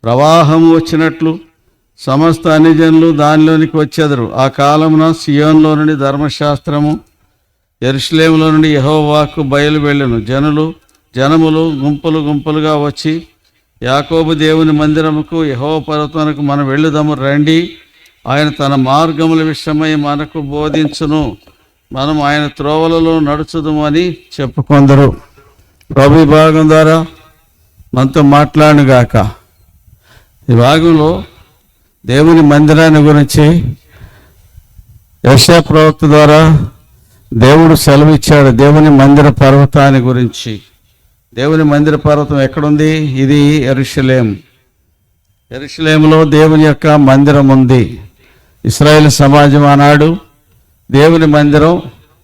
ప్రవాహము వచ్చినట్లు సమస్త అన్యజనులు దానిలోనికి వచ్చెదరు. ఆ కాలమున సియోనులో నుండి ధర్మశాస్త్రము, యెరూషలేములో నుండి యెహోవా వాక్కు బయలు వెళ్ళెను. జనములు గుంపులు గుంపులుగా వచ్చి యాకోబు దేవుని మందిరముకు యెహోవా పర్వతమునకు మనం వెళ్ళుదాము రండి, ఆయన తన మార్గముల విషయమై మనకు బోధించును, మనం ఆయన త్రోవలలో నడుచుదుము అని చెప్పుకొందరు. ప్రభు ఈ భాగం ద్వారా మనతో మాట్లాడుగాక. ఈ భాగంలో దేవుని మందిరాన్ని గురించి యెషయా ప్రవక్త ద్వారా దేవుడు సెలవిచ్చాడు. దేవుని మందిర పర్వతాన్ని గురించి. దేవుని మందిర పర్వతం ఎక్కడుంది? ఇది యెరూషలేము. యెరూషలేములో దేవుని యొక్క మందిరం ఉంది. ఇశ్రాయేలు సమాజం ఆనాడు దేవుని మందిరం,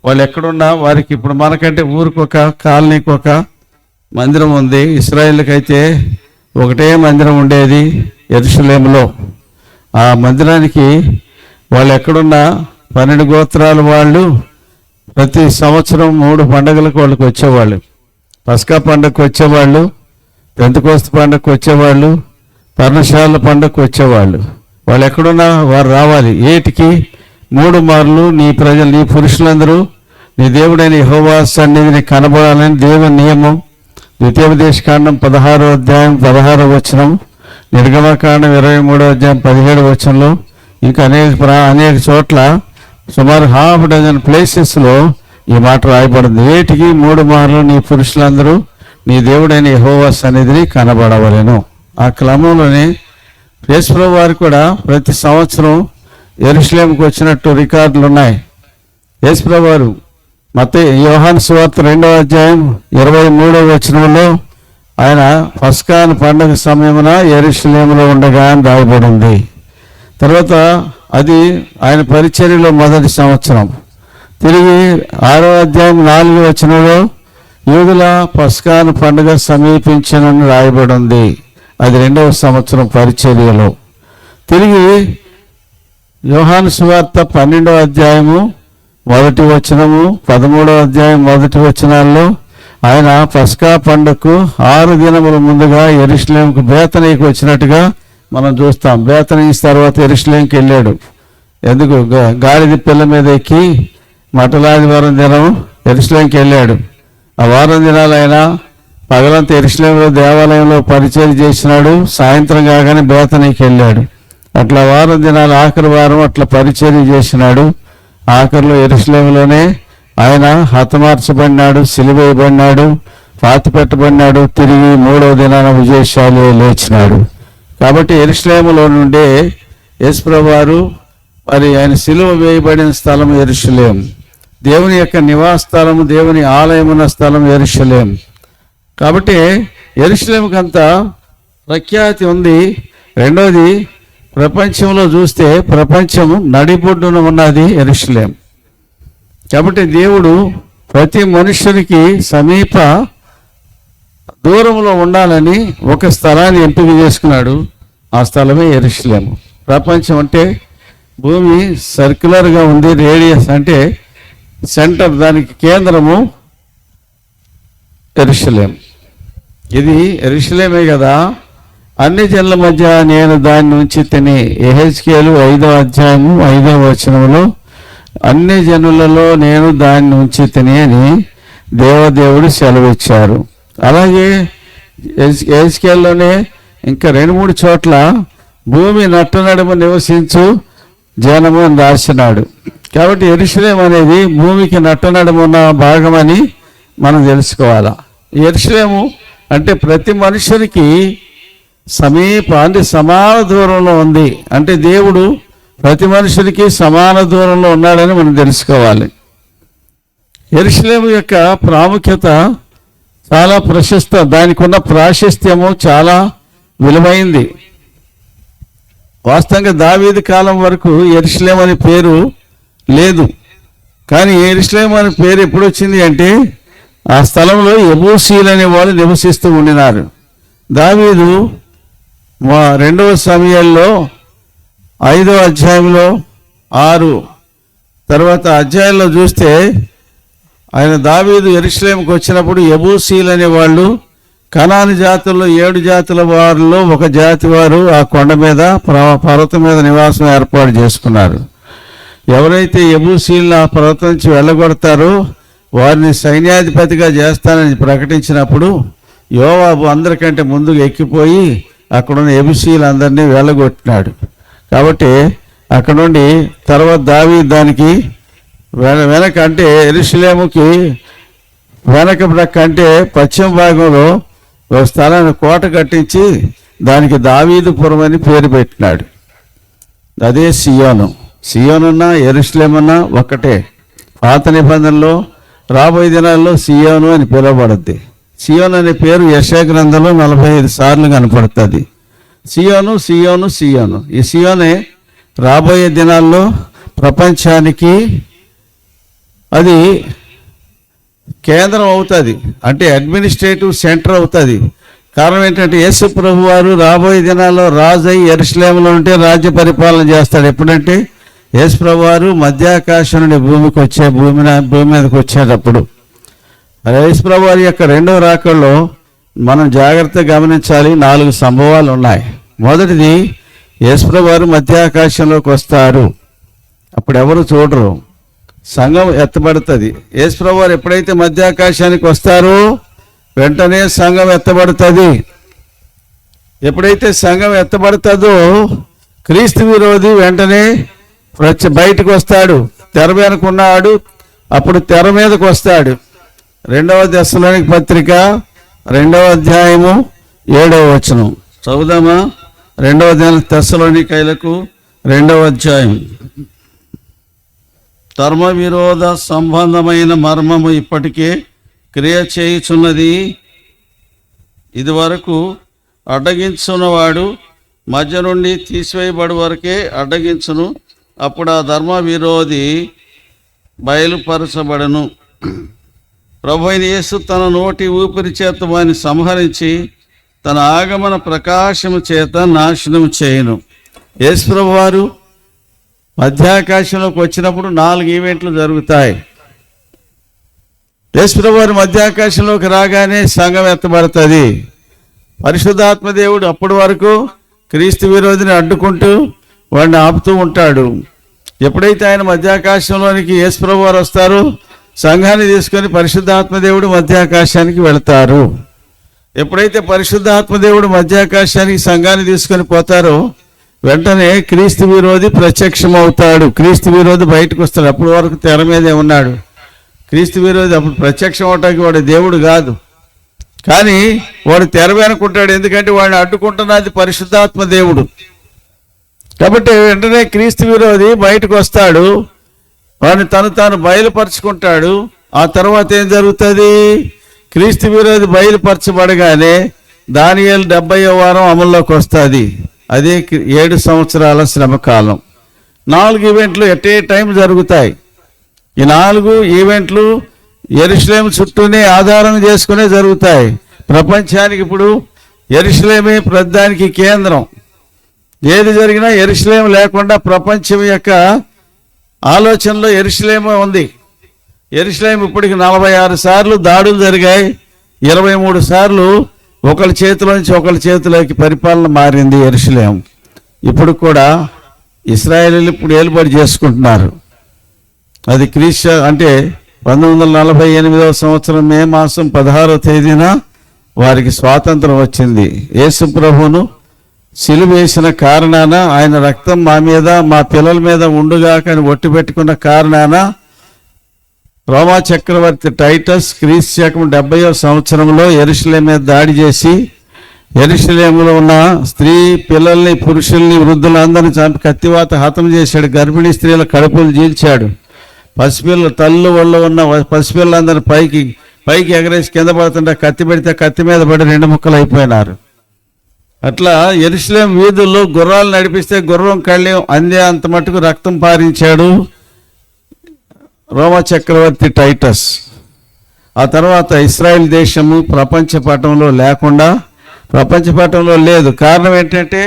వాళ్ళు ఎక్కడున్నా వారికి ఇప్పుడు మనకంటే ఊరికొక కాలనీకి ఒక మందిరం ఉంది. ఇశ్రాయేలుకైతే ఒకటే మందిరం ఉండేది యెరూషలేములో. ఆ మందిరానికి వాళ్ళు ఎక్కడున్నా 12 గోత్రాల వాళ్ళు ప్రతి సంవత్సరం 3 పండుగలకు వాళ్ళకి వచ్చేవాళ్ళు. పస్కా పండుగకు వచ్చేవాళ్ళు, పెంతెకోస్తు పండుగకు వచ్చేవాళ్ళు, పర్ణశాల పండుగకు వచ్చేవాళ్ళు. వాళ్ళు ఎక్కడున్నా వారు రావాలి. ఏటికి 3 మార్లు నీ ప్రజలు, నీ పురుషులందరూ నీ దేవుడైన యెహోవా సన్నిధిని కనబడాలని దేవుని నియమం. ద్వితీయోపదేశకాండం 16వ అధ్యాయం 16వ వచనం, నిర్గమకాండం 23వ అధ్యాయం 17వ వచనంలో, ఇంకా అనేక చోట్ల సుమారు 6 ప్లేసెస్లో ఈ మాట రాయబడింది. ఏటికి 3 మార్లు నీ పురుషులందరూ నీ దేవుడైన యెహోవా సన్నిధిని కనబడవలెను. ఆ క్రమంలోనే యేసుప్రభువు వారు కూడా ప్రతి సంవత్సరం యెరూషలేముకు వచ్చినట్టు రికార్డులు ఉన్నాయి. యేసుప్రభువు వారు యోహాను సువార్త 2వ అధ్యాయం 23వ వచనంలో ఆయన పస్కా పండుగ సమయమున యెరూషలేములో ఉండగా అని రాయబడింది. తర్వాత అది ఆయన పరిచర్యలో మొదటి సంవత్సరం. తిరిగి 6వ అధ్యాయం 4వ వచనంలో యూదుల పస్కా పండుగ సమీపించనని రాయబడి ఉంది. అది 2వ సంవత్సరం పరిచర్యలో. తిరిగి యోహాను సువార్త 12వ అధ్యాయము 1వ వచనము, 13వ అధ్యాయం 1వ వచనాల్లో ఆయన పస్కా పండుగకు 6 దినముల ముందుగా యెరూషలేముకు బేతనీకి వచ్చినట్టుగా మనం చూస్తాం. బేతనీ తర్వాత యెరూషలేముకి వెళ్ళాడు. ఎందుకు? గాడిద పిల్ల మీద ఎక్కి మటలాదివారం దినం యెరూషలేముకి వెళ్ళాడు. ఆ వారం దినాలు ఆయన పగలంతా యెరూషలేములో దేవాలయంలో పరిచయం చేసినాడు. సాయంత్రం కాగానే బేతనీకి వెళ్ళాడు. అట్లా వారం దినాలు ఆఖరి వారం అట్లా పరిచర్య చేసినాడు. ఆఖరిలో యెరూషలేములోనే ఆయన హతమార్చబడినాడు, సిలువేయబడినాడు, పాతి పెట్టబడినాడు. తిరిగి 3వ దినాన విజయశాలి లేచినాడు. కాబట్టి యెరూషలేములో నుండే యేసుప్రభువు వారు మరి ఆయన సిలువ వేయబడిన స్థలం యెరూషలేము. దేవుని యొక్క నివాస స్థలము, దేవుని ఆలయం ఉన్న స్థలం యెరూషలేము. కాబట్టి యెరూషలేముకంతా ప్రఖ్యాతి ఉంది. రెండోది, ప్రపంచంలో చూస్తే ప్రపంచం నడిబొడ్డున ఉన్నది యెరూషలేము. కాబట్టి దేవుడు ప్రతి మనుష్యునికి సమీప దూరంలో ఉండాలని ఒక స్థలాన్ని ఎంపిక చేసుకున్నాడు. ఆ స్థలమే యెరూషలేము. ప్రపంచం అంటే భూమి సర్క్యులర్గా ఉంది. రేడియస్ అంటే సెంటర్, దానికి కేంద్రము యెరూషలేము. ఇది యెరూషలేమే కదా. అన్ని జనుల మధ్య నేను దాన్ని ఉంచి తిని, యెహెజ్కేలు 5వ అధ్యాయము 5వ వచనంలో అన్ని జనులలో నేను దాన్ని ఉంచి తిని అని దేవదేవుడు సెలవిచ్చారు. అలాగే యెహెజ్కేలులోనే ఇంకా 2-3 చోట్ల భూమి నట్టనడుమ నివసించు జనము అని రాసినాడు. కాబట్టి యెరూషలేము అనేది భూమికి నట్టనడుమున్న భాగమని మనం తెలుసుకోవాలా. యెరూషలేము అంటే ప్రతి మనుషునికి సమాన దూరంలో ఉంది. అంటే దేవుడు ప్రతి మనుషునికి సమాన దూరంలో ఉన్నాడని మనం తెలుసుకోవాలి. యెరూషలేము యొక్క ప్రాముఖ్యత చాలా ప్రశస్త, దానికి ఉన్న ప్రాశస్త్యము చాలా విలువైంది. వాస్తవంగా దావీదు కాలం వరకు యెరూషలేము అనే పేరు లేదు. కానీ యెరూషలేము అనే పేరు ఎప్పుడు వచ్చింది అంటే ఆ స్థలంలో యెబూసీయులు అనే వాళ్ళు నివసిస్తూ ఉండినారు. దావీదు 2వ సమూయేలులో 5వ అధ్యాయంలో 6 తర్వాత అధ్యాయంలో చూస్తే ఆయన దావీదు యెరూషలేముకు వచ్చినప్పుడు యెబూసీయులు అనే వాళ్ళు కనాను జాతుల్లో 7 జాతుల వారిలో ఒక జాతి వారు ఆ కొండ మీద పర్వతం మీద నివాసం ఏర్పాటు చేసుకున్నారు. ఎవరైతే యెబూసీయులను ఆ పర్వతం నుంచి వెళ్ళగొడతారో వారిని సైన్యాధిపతిగా చేస్తానని ప్రకటించినప్పుడు యోవాబు అందరికంటే ముందుకు ఎక్కిపోయి అక్కడున్న యెబూసీయులందరినీ వెళ్ళగొట్టినాడు. కాబట్టి అక్కడ నుండి తర్వాత దావీదు దానికి వెనక అంటే యెరూషలేముకి వెనక ప్రక్క అంటే పశ్చిమ భాగంలో ఒక స్థలాన్ని కోట కట్టించి దానికి దావీదుపురం అని పేరు పెట్టినాడు. అదే సియోను. సియోనున్నా యెరూషలేమన్నా ఒక్కటే. పాత నిబంధనలో రాబోయే దినాల్లో సియోను అని పిలువబడుద్ది. సియోను అనే పేరు యెషయా గ్రంథంలో 45 సార్లు కనపడుతుంది. సియోను సియోను సియోను. ఈ సియోనే రాబోయే దినాల్లో ప్రపంచానికి అది కేంద్రం అవుతుంది, అంటే అడ్మినిస్ట్రేటివ్ సెంటర్ అవుతుంది. కారణం ఏంటంటే యేసు ప్రభు వారు రాబోయే దినాల్లో రాజు అయి యెరూషలేములో ఉంటే రాజ్య పరిపాలన చేస్తాడు. ఎప్పుడంటే యేసు ప్రభు వారు మధ్యాకాశం నుండి భూమి మీదకి వచ్చేటప్పుడు. యేసు ప్రభు వారి యొక్క రెండవ రాకడలో మనం జాగ్రత్తగా గమనించాలి. 4 సంభవాలు ఉన్నాయి. మొదటిది, యేసు ప్రభు వారు మధ్యాకాశంలోకి వస్తారు. అప్పుడు ఎవరు చూడరు, సంఘం ఎత్తబడుతుంది. యేసు ప్రభు వారు ఎప్పుడైతే మధ్యాకాశానికి వస్తారో వెంటనే సంఘం ఎత్తబడుతుంది. ఎప్పుడైతే సంఘం ఎత్తబడుతుందో క్రీస్తు విరోధి వెంటనే బయటకు వస్తాడు. తెర వెనుకున్నాడు, అప్పుడు తెర మీదకు వస్తాడు. 2వ దశలోనిక పత్రిక 2వ అధ్యాయము 7వ వచనం చదువుదామా? 2వ దశలోనికైలకు 2వ అధ్యాయం. ధర్మ విరోధ సంబంధమైన మర్మము ఇప్పటికే క్రియ చేయుచున్నది. ఇది వరకు అడ్డగించున్నవాడు మధ్య నుండి తీసివేయబడి వరకే అడ్డగించును. అప్పుడు ఆ ధర్మ విరోధి బయలుపరచబడను. ప్రభు అయిన యేసు తన నోటి ఊపిరి చేత వారిని సంహరించి తన ఆగమన ప్రకాశము చేత నాశనం చేయను. యేసు ప్రభు వారు మధ్యాకాశంలోకి వచ్చినప్పుడు 4 ఈవెంట్లు జరుగుతాయి. యేసు ప్రభు వారు మధ్యాకాశంలోకి రాగానే సంఘం ఎత్తబడుతుంది. పరిశుద్ధాత్మ దేవుడు అప్పటి వరకు క్రీస్తు విరోధిని అడ్డుకుంటూ వాడిని ఆపుతూ ఉంటాడు. ఎప్పుడైతే ఆయన మధ్యాకాశంలోనికి యేసు ప్రభు వారు వస్తారో సంఘాన్ని తీసుకొని పరిశుద్ధాత్మ దేవుడు మధ్యాకాశానికి వెళతారు. ఎప్పుడైతే పరిశుద్ధాత్మ దేవుడు మధ్యాకాశానికి సంఘాన్ని తీసుకొని పోతారో వెంటనే క్రీస్తు విరోధి ప్రత్యక్షమవుతాడు. క్రీస్తు విరోధి బయటకు వస్తాడు. అప్పటి వరకు తెర మీదే ఉన్నాడు. క్రీస్తు విరోధి అప్పుడు ప్రత్యక్షం అవటానికి వాడు దేవుడు కాదు, కానీ వాడు తెర వెనుకుంటాడు. ఎందుకంటే వాడిని అడ్డుకుంటున్నది పరిశుద్ధాత్మ దేవుడు. కాబట్టి వెంటనే క్రీస్తు విరోధి బయటకు వస్తాడు, వాడిని తాను బయలుపరుచుకుంటాడు. ఆ తర్వాత ఏం జరుగుతుంది? క్రీస్తు విరోధి బయలుపరచబడగానే దానియేలు 70వ వారం అమల్లోకి వస్తుంది. అదే 7 సంవత్సరాల శ్రమకాలం. 4 ఈవెంట్లు ఎట్ ఏ టైం జరుగుతాయి. ఈ 4 ఈవెంట్లు యెరూషలేము చుట్టూనే ఆధారం చేసుకునే జరుగుతాయి. ప్రపంచానికి ఇప్పుడు యెరూషలేమే ప్రధానికి కేంద్రం. ఏది జరిగినా యెరూషలేము లేకుండా ప్రపంచం యొక్క ఆలోచనలో యెరూషలేము ఉంది. యెరూషలేము ఇప్పటికి 46 సార్లు దాడులు జరిగాయి. 23 సార్లు ఒకరి చేతిలో నుంచి ఒకరి చేతిలోకి పరిపాలన మారింది యెరూషలేము. ఇప్పుడు కూడా ఇశ్రాయేలీలు ఇప్పుడు ఏలుబడి చేసుకుంటున్నారు. అది క్రీస్తు అంటే 1948వ సంవత్సరం మే మాసం 16వ తేదీన వారికి స్వాతంత్రం వచ్చింది. యేసు ప్రభువును సిలువ వేసిన కారణాన, ఆయన రక్తం మా మీద మా పిల్లల మీద ఉండుగాక అని ఒట్టు పెట్టుకున్న కారణాన రోమా చక్రవర్తి టైటస్ క్రీస్తు శకం 70వ సంవత్సరంలో యెరూషలేము మీద దాడి చేసి యెరూషలేములో ఉన్న స్త్రీ పిల్లల్ని పురుషుల్ని వృద్ధులందరినీ చంపి కత్తివాత హతం చేశాడు. గర్భిణీ స్త్రీల కడుపులు చీల్చాడు. పసిపిల్లలు తల్లు ఒళ్ళో ఉన్న పసిపిల్లలందరినీ పైకి ఎగరేసి కింద పడుతుంటే కత్తి పెడితే కత్తి మీద పడి 2 ముక్కలు అయిపోయినారు. అట్లా యెరూషలేము వీధుల్లో గుర్రాలు నడిపిస్తే గుర్రం కళ్ళెం అందే అంత మటుకు రక్తం పారించాడు రోమా చక్రవర్తి టైటస్. ఆ తర్వాత ఇశ్రాయేల్ దేశము ప్రపంచ పటంలో లేదు. కారణం ఏంటంటే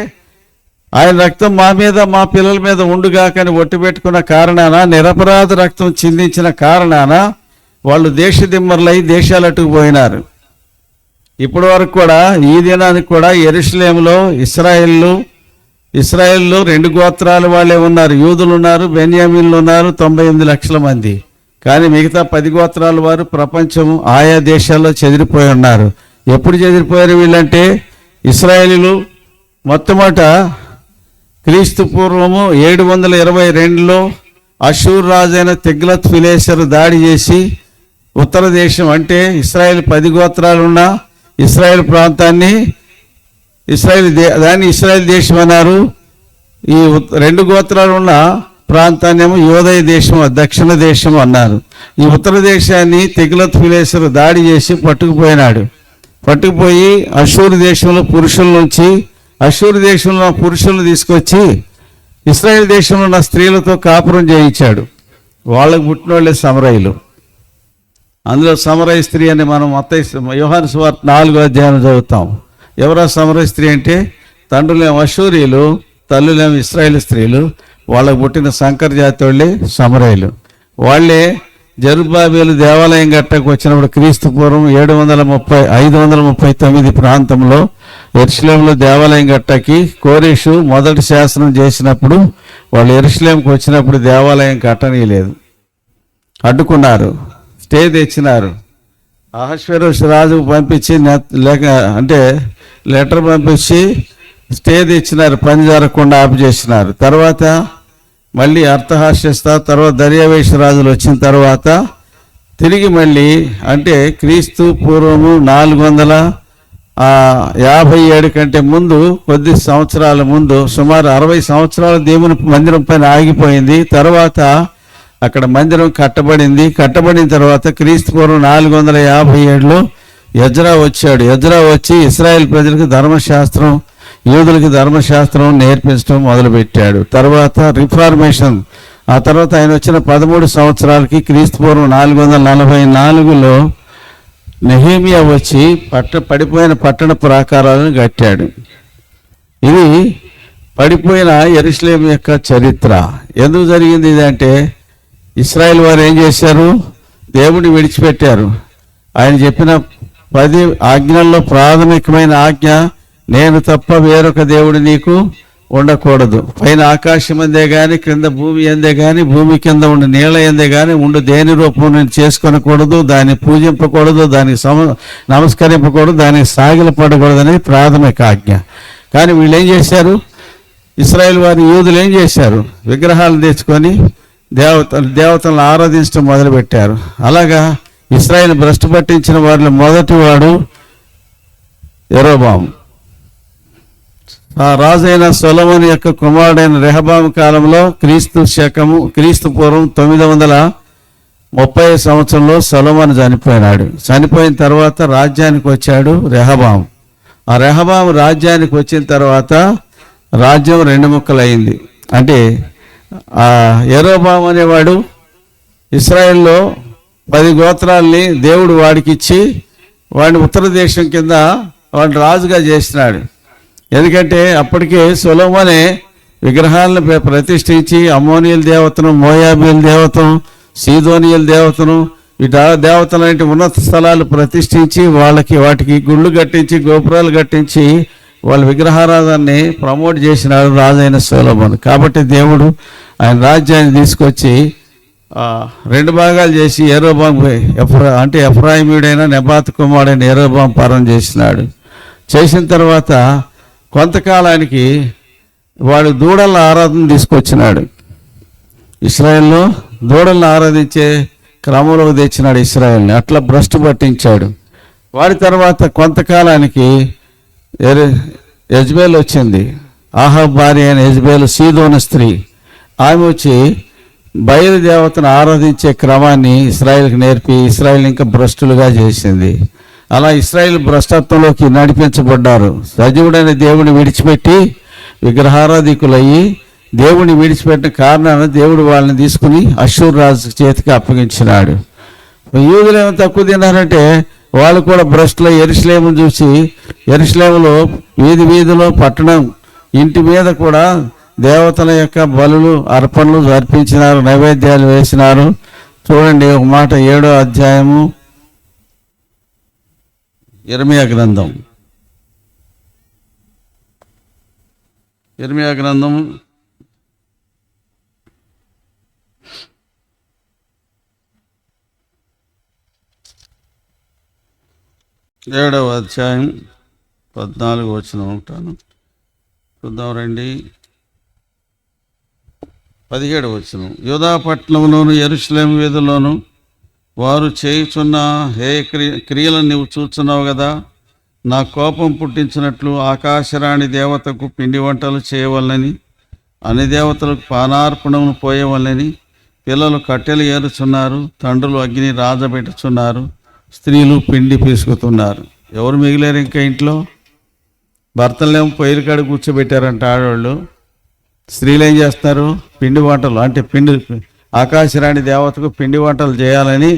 ఆయన రక్తం మా మీద మా పిల్లల మీద ఉండుగాకని ఒట్టు పెట్టుకున్న కారణాన, నిరపరాధ రక్తం చిందించిన కారణాన వాళ్ళు దేశదిమ్మర్లై దేశాలట్టుకు పోయినారు. ఇప్పటి వరకు కూడా ఈ దినానికి కూడా యెరూషలేములో ఇశ్రాయేల్లో 2 గోత్రాల వాళ్ళే ఉన్నారు. యూదులు ఉన్నారు, బెన్యామీన్లు ఉన్నారు, 98 లక్షల మంది. కానీ మిగతా 10 గోత్రాల వారు ప్రపంచం ఆయా దేశాల్లో చెదిరిపోయి ఉన్నారు. ఎప్పుడు చెదిరిపోయారు వీళ్ళంటే, ఇశ్రాయేలీలు మొట్టమొదట క్రీస్తు పూర్వము 722లో అషూర్ రాజైన తిగ్లత్ పిలేసర్ దాడి చేసి ఉత్తర దేశం అంటే ఇశ్రాయేల్ 10 గోత్రాలు ఉన్న ఇశ్రాయేల్ ప్రాంతాన్ని దాన్ని ఇశ్రాయేల్ దేశం అన్నారు. ఈ 2 గోత్రాలు ఉన్న ప్రాంతాన్ని ఏమో యోదయ దేశం, దక్షిణ దేశం అన్నారు. ఈ ఉత్తర దేశాన్ని తిగ్లత్ పిలేసర్ దాడి చేసి పట్టుకుపోయి అషూరు దేశంలో పురుషులను తీసుకొచ్చి ఇశ్రాయేల్ దేశంలో ఉన్న స్త్రీలతో కాపురం చేయించాడు. వాళ్ళకు పుట్టినోళ్ళే సమరయులు. అందులో సమరయ స్త్రీ అని మనం యోహాను సువార్త 4వ అధ్యాయం చదువుతాం. ఎవరా సమరయ స్త్రీ అంటే, తండ్రులేమో అషూరీయులు, తల్లులేమో ఇశ్రాయేల్ స్త్రీలు. వాళ్ళకు పుట్టిన సంకర జాతి వాళ్ళే సమరయులు. వాళ్ళే జెరుబ్బాబెలు దేవాలయం గట్టకు వచ్చినప్పుడు క్రీస్తు పూర్వం 539 ప్రాంతంలో యెరూషలేములో దేవాలయం గట్టకి కోరేషు మొదటి శాసనం చేసినప్పుడు వాళ్ళు యెరూషలేంకి వచ్చినప్పుడు దేవాలయం కట్టనీయలేదు, అడ్డుకున్నారు, స్టే తెచ్చినారు. అహష్వేరోషు రాజుకు పంపించి లెటర్ పంపించి స్టే తెచ్చినారు, పని జరగకుండా ఆపు చేసినారు. తర్వాత మళ్ళీ అర్థహాస్యస్తా, తర్వాత దర్యావేష రాజులు వచ్చిన తర్వాత తిరిగి మళ్ళీ అంటే క్రీస్తు పూర్వము 457 కంటే ముందు, కొద్ది సంవత్సరాల ముందు, సుమారు 60 సంవత్సరాల దేవుని మందిరం పైన ఆగిపోయింది. తర్వాత అక్కడ మందిరం కట్టబడిన తర్వాత క్రీస్తు పూర్వం 457లో ఎజ్రా వచ్చాడు. ఎజ్రా వచ్చి ఇశ్రాయేల్ ప్రజలకు ధర్మశాస్త్రం, యూదులకి ధర్మశాస్త్రం నేర్పించడం మొదలుపెట్టాడు. తర్వాత రిఫార్మేషన్. ఆ తర్వాత ఆయన వచ్చిన 13 సంవత్సరాలకి క్రీస్తు పూర్వం 444లో నెహెమియా వచ్చి పడిపోయిన పట్టణ ప్రాకారాలను కట్టాడు. ఇది పడిపోయిన యెరూషలేము యొక్క చరిత్ర. ఎందుకు జరిగింది ఇదంటే, ఇశ్రాయేల్ వారు ఏం చేశారు? దేవుడిని విడిచిపెట్టారు. ఆయన చెప్పిన 10 ఆజ్ఞల్లో ప్రాథమికమైన ఆజ్ఞ, నేను తప్ప వేరొక దేవుడు నీకు ఉండకూడదు. పైన ఆకాశం అందే కానీ, క్రింద భూమి అందే కానీ, భూమి కింద ఉండి నీళ్ళ అందే కానీ దేని రూపం నేను చేసుకొనకూడదు, దాన్ని పూజింపకూడదు, దానికి నమస్కరింపకూడదు, దానికి సాగిలపడకూడదు అనేది ప్రాథమిక ఆజ్ఞ. కానీ వీళ్ళు ఏం చేశారు? ఇశ్రాయేల్ వారి యూదులు ఏం చేశారు? విగ్రహాలు తెచ్చుకొని దేవతలను ఆరాధించడం మొదలుపెట్టారు. అలాగా ఇశ్రాయేల్ భ్రష్టు పట్టించిన వారిలో మొదటి వాడు యెరోబాము. ఆ రాజైన సొలొమోను యొక్క కుమారుడైన రెహబాము కాలంలో క్రీస్తు పూర్వం 930 సంవత్సరంలో సొలొమోను చనిపోయినాడు. చనిపోయిన తర్వాత రాజ్యానికి వచ్చాడు రెహబాము. ఆ రెహబాము రాజ్యానికి వచ్చిన తర్వాత రాజ్యం 2 ముక్కలైంది. అంటే ఆ యెరోబాము అనేవాడు ఇశ్రాయేల్లో 10 గోత్రాల్ని దేవుడు వాడికిచ్చి వాడిని ఉత్తర దేశం కింద వాడిని రాజుగా చేసినాడు. ఎందుకంటే అప్పటికే సొలొమోనే విగ్రహాలను ప్రతిష్ఠించి అమ్మోనియల్ దేవతను, మోయాబీల దేవతను, సీదోనియల్ దేవతను, ఈ దేవతలంటే ఉన్నత స్థలాలు ప్రతిష్ఠించి వాటికి గుళ్ళు కట్టించి, గోపురాలు కట్టించి వాళ్ళ విగ్రహారాధనని ప్రమోట్ చేసినాడు రాజైన సొలొమోను. కాబట్టి దేవుడు ఆయన రాజ్యాన్ని తీసుకొచ్చి 2 భాగాలు చేసి యెరోబాము అంటే ఎఫ్రాయిమీయుడైన నెబాతు కుమారుడైన యెరోబాము పరం చేసినాడు. చేసిన తర్వాత కొంతకాలానికి వాడు దూడల ఆరాధన తీసుకొచ్చినాడు. ఇశ్రాయేల్లో దూడలను ఆరాధించే క్రమంలోకి తెచ్చినాడు ఇశ్రాయేల్ని. అట్లా భ్రష్టు పట్టించాడు. వాడి తర్వాత కొంతకాలానికి యెజ్బేల్ వచ్చింది. ఆహాబ్ భార్య అయిన యెజ్బేలు, సీదోను స్త్రీ. ఆమె వచ్చి బయలుదేవతను ఆరాధించే క్రమాన్ని ఇశ్రాయేల్కి నేర్పి ఇశ్రాయేల్ ఇంకా భ్రష్టులుగా చేసింది. అలా ఇశ్రాయేల్ భ్రష్టత్వంలోకి నడిపించబడ్డారు. సజీవుడైన దేవుని విడిచిపెట్టి విగ్రహారాధికులయ్యి దేవుని విడిచిపెట్టిన కారణాన దేవుడు వాళ్ళని తీసుకుని అషూర్ రాజు చేతికి అప్పగించినాడు. యూదులు ఏమో తక్కువ తిన్నారంటే వాళ్ళు కూడా భ్రష్టుల యెరూషలేమును చూసి యెరూషలేములో వీధిలో పట్టణం ఇంటి మీద కూడా దేవతల యొక్క బలులు, అర్పణలు అర్పించినారు, నైవేద్యాలు వేసినారు. చూడండి ఒక మాట 7వ అధ్యాయము యిర్మీయా గ్రంథం 7వ అధ్యాయం 14వ వచనం ఉంటాను. చూద్దాం రండి. 17వ వచనం. యూదా పట్టణంలోను యెరూషలేము వీధుల్లోను వారు చేయుచున్న హే క్రియలను నీవు చూస్తున్నావు కదా. నా కోపం పుట్టించినట్లు ఆకాశరాణి దేవతకు పిండి వంటలు చేయవలనని, అన్ని దేవతలకు పానార్పణమును పోయవలనని పిల్లలు కట్టెలు ఏరుచున్నారు, తండ్రులు అగ్ని రాజబెట్టుచున్నారు, స్త్రీలు పిండి పిసుకుతున్నారు. ఎవరు మిగిలేరు ఇంకా ఇంట్లో? భర్తలేమో పొయ్యిల కాడ కూర్చోబెట్టారంట ఆడవాళ్ళు. స్త్రీలు ఏం చేస్తారు? పిండి వంటలు, అంటే ఆకాశరాణి దేవతకు పిండి వంటలు చేయాలని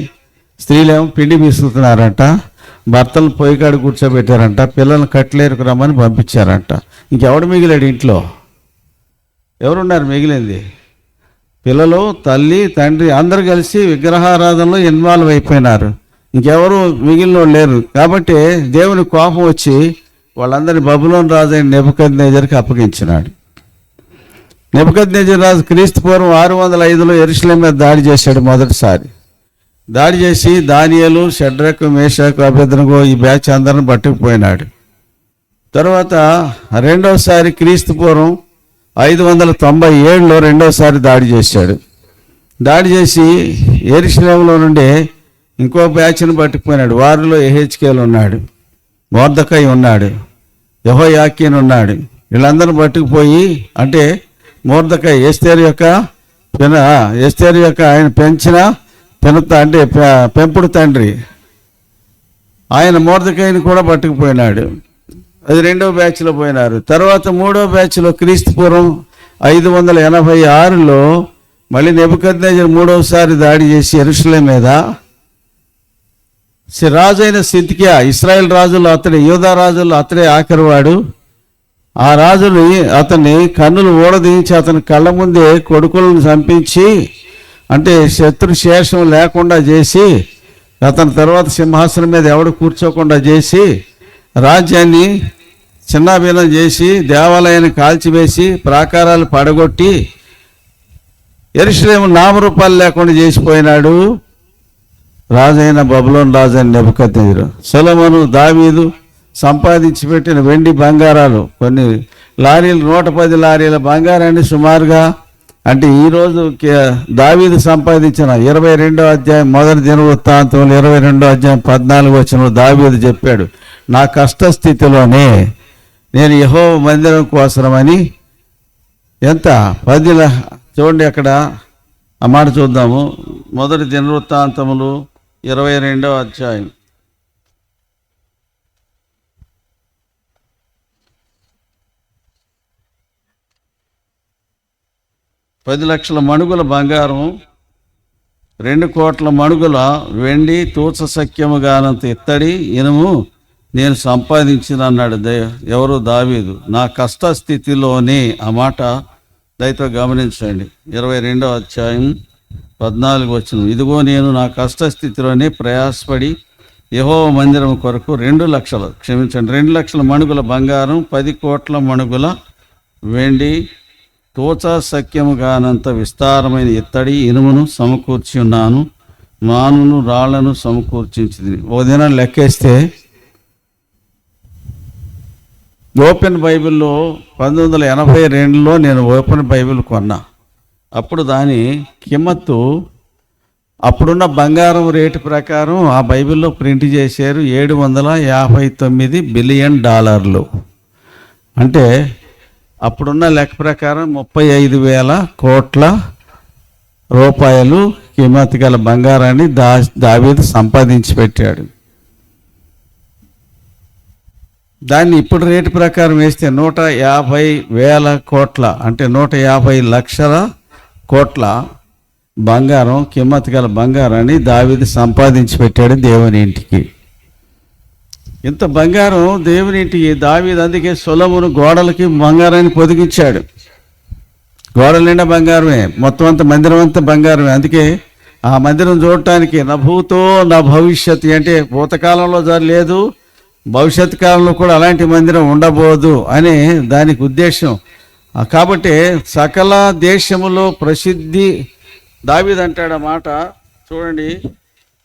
స్త్రీలేమో పిండి పిసుకుతున్నారంట. భర్తలు పొయ్యి కాడ కూర్చోబెట్టారంట, పిల్లల్ని కట్టెలేరుకు రమ్మని పంపించారంట. ఇంకెవడు మిగిలాడు ఇంట్లో? ఎవరున్నారు మిగిలింది? పిల్లలు, తల్లి, తండ్రి అందరూ కలిసి విగ్రహారాధనలో ఇన్వాల్వ్ అయిపోయినారు. ఇంకెవరు మిగిలిన వాళ్ళు లేరు. కాబట్టి దేవుని కోపం వచ్చి వాళ్ళందరినీ బబులోను రాజు అయిన నెబుకద్నెజరుకి అప్పగించినాడు. నెబుకద్నెజరు రాజు క్రీస్తు పూర్వం 605లో యెరూషలేము మీద దాడి చేశాడు. మొదటిసారి దాడి చేసి దానియేలు, షడ్రకు, మేషకు, అబేద్నెగో ఈ బ్యాచ్ అందరిని పట్టుకుపోయినాడు. తర్వాత రెండోసారి క్రీస్తు పూర్వం 597లో రెండోసారి దాడి చేశాడు. దాడి చేసి యెరూషలేములో నుండి ఇంకో బ్యాచ్ని పట్టుకుపోయినాడు. వారిలో యెహెజ్కేలు ఉన్నాడు, మొర్దెకై ఉన్నాడు, యెహోయాకీను ఉన్నాడు. వీళ్ళందరూ పట్టుకుపోయి, అంటే మొర్దెకై ఎస్తేరు యొక్క ఆయన పెంచిన అంటే పెంపుడు తండ్రి, ఆయన మొర్దెకైని కూడా పట్టుకుపోయినాడు. అది రెండో బ్యాచ్లో పోయినారు. తర్వాత మూడో బ్యాచ్లో క్రీస్తు పూర్వం 586లో మళ్ళీ నెబుకద్నెజరు మూడోసారి దాడి చేసి యెరూషలేము మీద రాజు అయిన సిద్కియా, ఇశ్రాయేల్ రాజులు అతడే, యూదా రాజుల్లో అతడే ఆఖరివాడు. ఆ రాజుని అతన్ని కన్నులు ఊడదీయించి అతని కళ్ళ ముందే కొడుకులను చంపించి, అంటే శత్రుశేషం లేకుండా చేసి, అతని తర్వాత సింహాసనం మీద ఎవడు కూర్చోకుండా చేసి, రాజ్యాన్ని చిన్నాభిన్నం చేసి, దేవాలయాన్ని కాల్చివేసి, ప్రాకారాలు పడగొట్టి, యెరూషలేము నామరూపాలు లేకుండా చేసిపోయినాడు రాజైన బబులోను రాజైన నెబుకద్నెజరు. సొలొమోను, దావీదు సంపాదించి పెట్టిన వెండి బంగారాలు కొన్ని లారీలు, 110 లారీల బంగారాన్ని సుమారుగా, అంటే ఈరోజు దావీదు సంపాదించిన 22వ అధ్యాయం మొదటి దినవృత్తాంతంలో 22వ అధ్యాయం 14వ వచనంలో దావీదు చెప్పాడు, నా కష్టస్థితిలోనే నేను యెహోవా మందిరం కోసమని ఎంత 10 చూడండి అక్కడ ఆ మాట చూద్దాము. మొదటి దినవృత్తాంతములు 22వ అధ్యాయం 10 లక్షల మణుగుల బంగారం, 2 కోట్ల మణుగుల వెండి, తూచ సఖ్యముగానంత ఇత్తడి ఇనుము నేను సంపాదించిన అన్నాడు. ఎవరు? దావీదు. నా కష్టస్థితిలోనే. ఆ మాట దయతో గమనించండి. 22వ అధ్యాయం 14వ వచనం. ఇదిగో నేను నా కష్టస్థితిలోనే ప్రయాసపడి యెహోవా మందిరం కొరకు 2 లక్షల మణుగుల బంగారం, 10 కోట్ల మణుగుల వెండి, తోచా సఖ్యముగానంత విస్తారమైన ఇత్తడి ఇనుమును సమకూర్చి ఉన్నాను, మానును రాళ్లను సమకూర్చింది. ఓ దినం లెక్కేస్తే ఓపెన్ బైబిల్లో 1982లో నేను ఓపెన్ బైబిల్ కొన్నా. అప్పుడు దాని కిమ్మత్తు అప్పుడున్న బంగారం రేటు ప్రకారం ఆ బైబిల్లో ప్రింట్ చేశారు $759 బిలియన్. అంటే అప్పుడున్న లెక్క ప్రకారం 35,000 కోట్ల రూపాయలు కిమ్మత్తు గల బంగారాన్ని దావీదు సంపాదించి పెట్టాడు. దాన్ని ఇప్పుడు రేటు ప్రకారం వేస్తే 150,000 కోట్ల, అంటే 150 లక్షల కోట్ల బంగారం, కిమ్మత్తు గల బంగారాన్ని దావీదు సంపాదించి పెట్టాడు దేవుని ఇంటికి. ఇంత బంగారం దేవుని ఇంటికి దావీదు, అందుకే సొలొమోను గోడలకి బంగారాన్ని పొదిగించాడు. గోడల నిండా బంగారమే, మొత్తం అంతా మందిరం అంతా బంగారమే. అందుకే ఆ మందిరం చూడటానికి నా భూతో నా భవిష్యత్తు, అంటే భూతకాలంలో లేదు, భవిష్యత్ కాలంలో కూడా అలాంటి మందిరం ఉండబోదు అని దానికి ఉద్దేశం. కాబట్టి సకల దేశములో ప్రసిద్ధి దావీదు అంటాడు ఆ మాట చూడండి.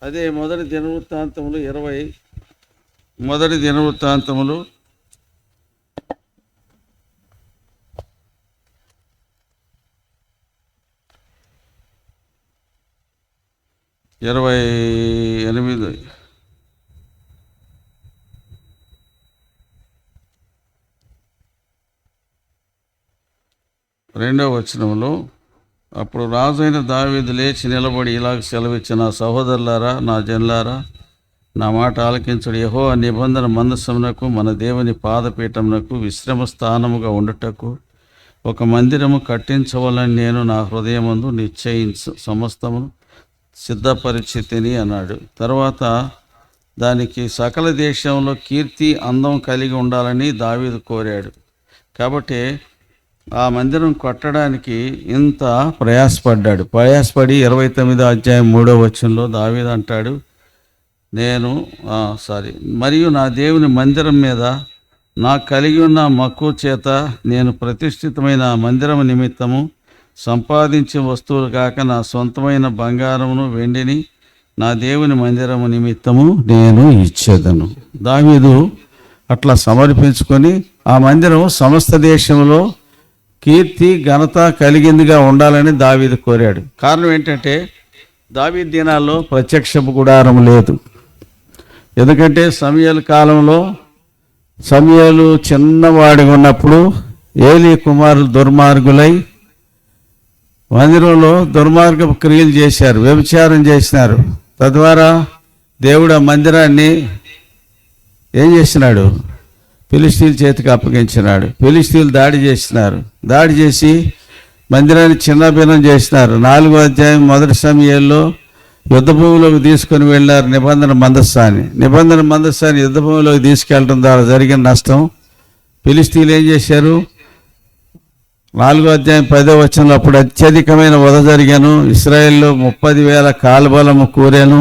అదే మొదటి దినవృత్తాంతములు 28 2వ వచనంలో, అప్పుడు రాజైన దావీదు లేచి నిలబడి ఇలాగ సెలవిచ్చిన, నా సహోదరులారా, నా జనులారా, నా మాట ఆలకించుడు. యెహోవా నిబంధన మందసమునకు మన దేవుని పాదపీఠమునకు విశ్రమ స్థానముగా ఉండుటకు ఒక మందిరము కట్టించవాలని నేను నా హృదయమందు నిశ్చయించు సమస్తమును సిద్ధపరిచితిని అన్నాడు. తర్వాత దానికి సకల దేశంలో కీర్తి అందం కలిగి ఉండాలని దావీదు కోరాడు. కాబట్టి ఆ మందిరం కట్టడానికి ఇంత ప్రయాసపడి 29వ అధ్యాయం 3వ వచనంలో దావీదు అంటాడు, మరియు నా దేవుని మందిరం మీద నాకు కలిగి ఉన్న మక్కువ చేత నేను ప్రతిష్ఠితమైన మందిరం నిమిత్తము సంపాదించే వస్తువులు కాక నా సొంతమైన బంగారమును వెండిని నా దేవుని మందిరము నిమిత్తము నేను ఇచ్చేదను. దావీదు అట్లా సమర్పించుకొని ఆ మందిరం సమస్త దేశంలో కీర్తి ఘనత కలిగిందిగా ఉండాలని దావీదు కోరాడు. కారణం ఏంటంటే దావీదు దినాల్లో ప్రత్యక్షపు గుడారం లేదు. ఎందుకంటే సమూయేలు కాలంలో సమూయేలు చిన్నవాడిగా ఉన్నప్పుడు ఏలీ కుమారులు దుర్మార్గులై మందిరంలో దుర్మార్గపు క్రియలు చేశారు, వ్యభిచారం చేసినారు. తద్వారా దేవుడు ఆ మందిరాన్ని ఏం చేసినాడు? ఫిలిష్తీయుల చేతికి అప్పగించినాడు. ఫిలిష్తీయులు దాడి చేసి మందిరాన్ని చిన్నభిన్నం చేసినారు. 4వ అధ్యాయం 1 సమూయేలులో యుద్ధ భూమిలోకి తీసుకొని వెళ్ళారు నిబంధన మందస్సాన్ని యుద్ధ భూమిలోకి తీసుకెళ్ళడం ద్వారా జరిగిన నష్టం. ఫిలిష్తీయులు ఏం చేశారు? 4వ అధ్యాయం 10వ వచనంలో, అప్పుడు అత్యధికమైన వధ జరిగాను, ఇశ్రాయేల్లో 30,000 కాల్బలము కూరెను,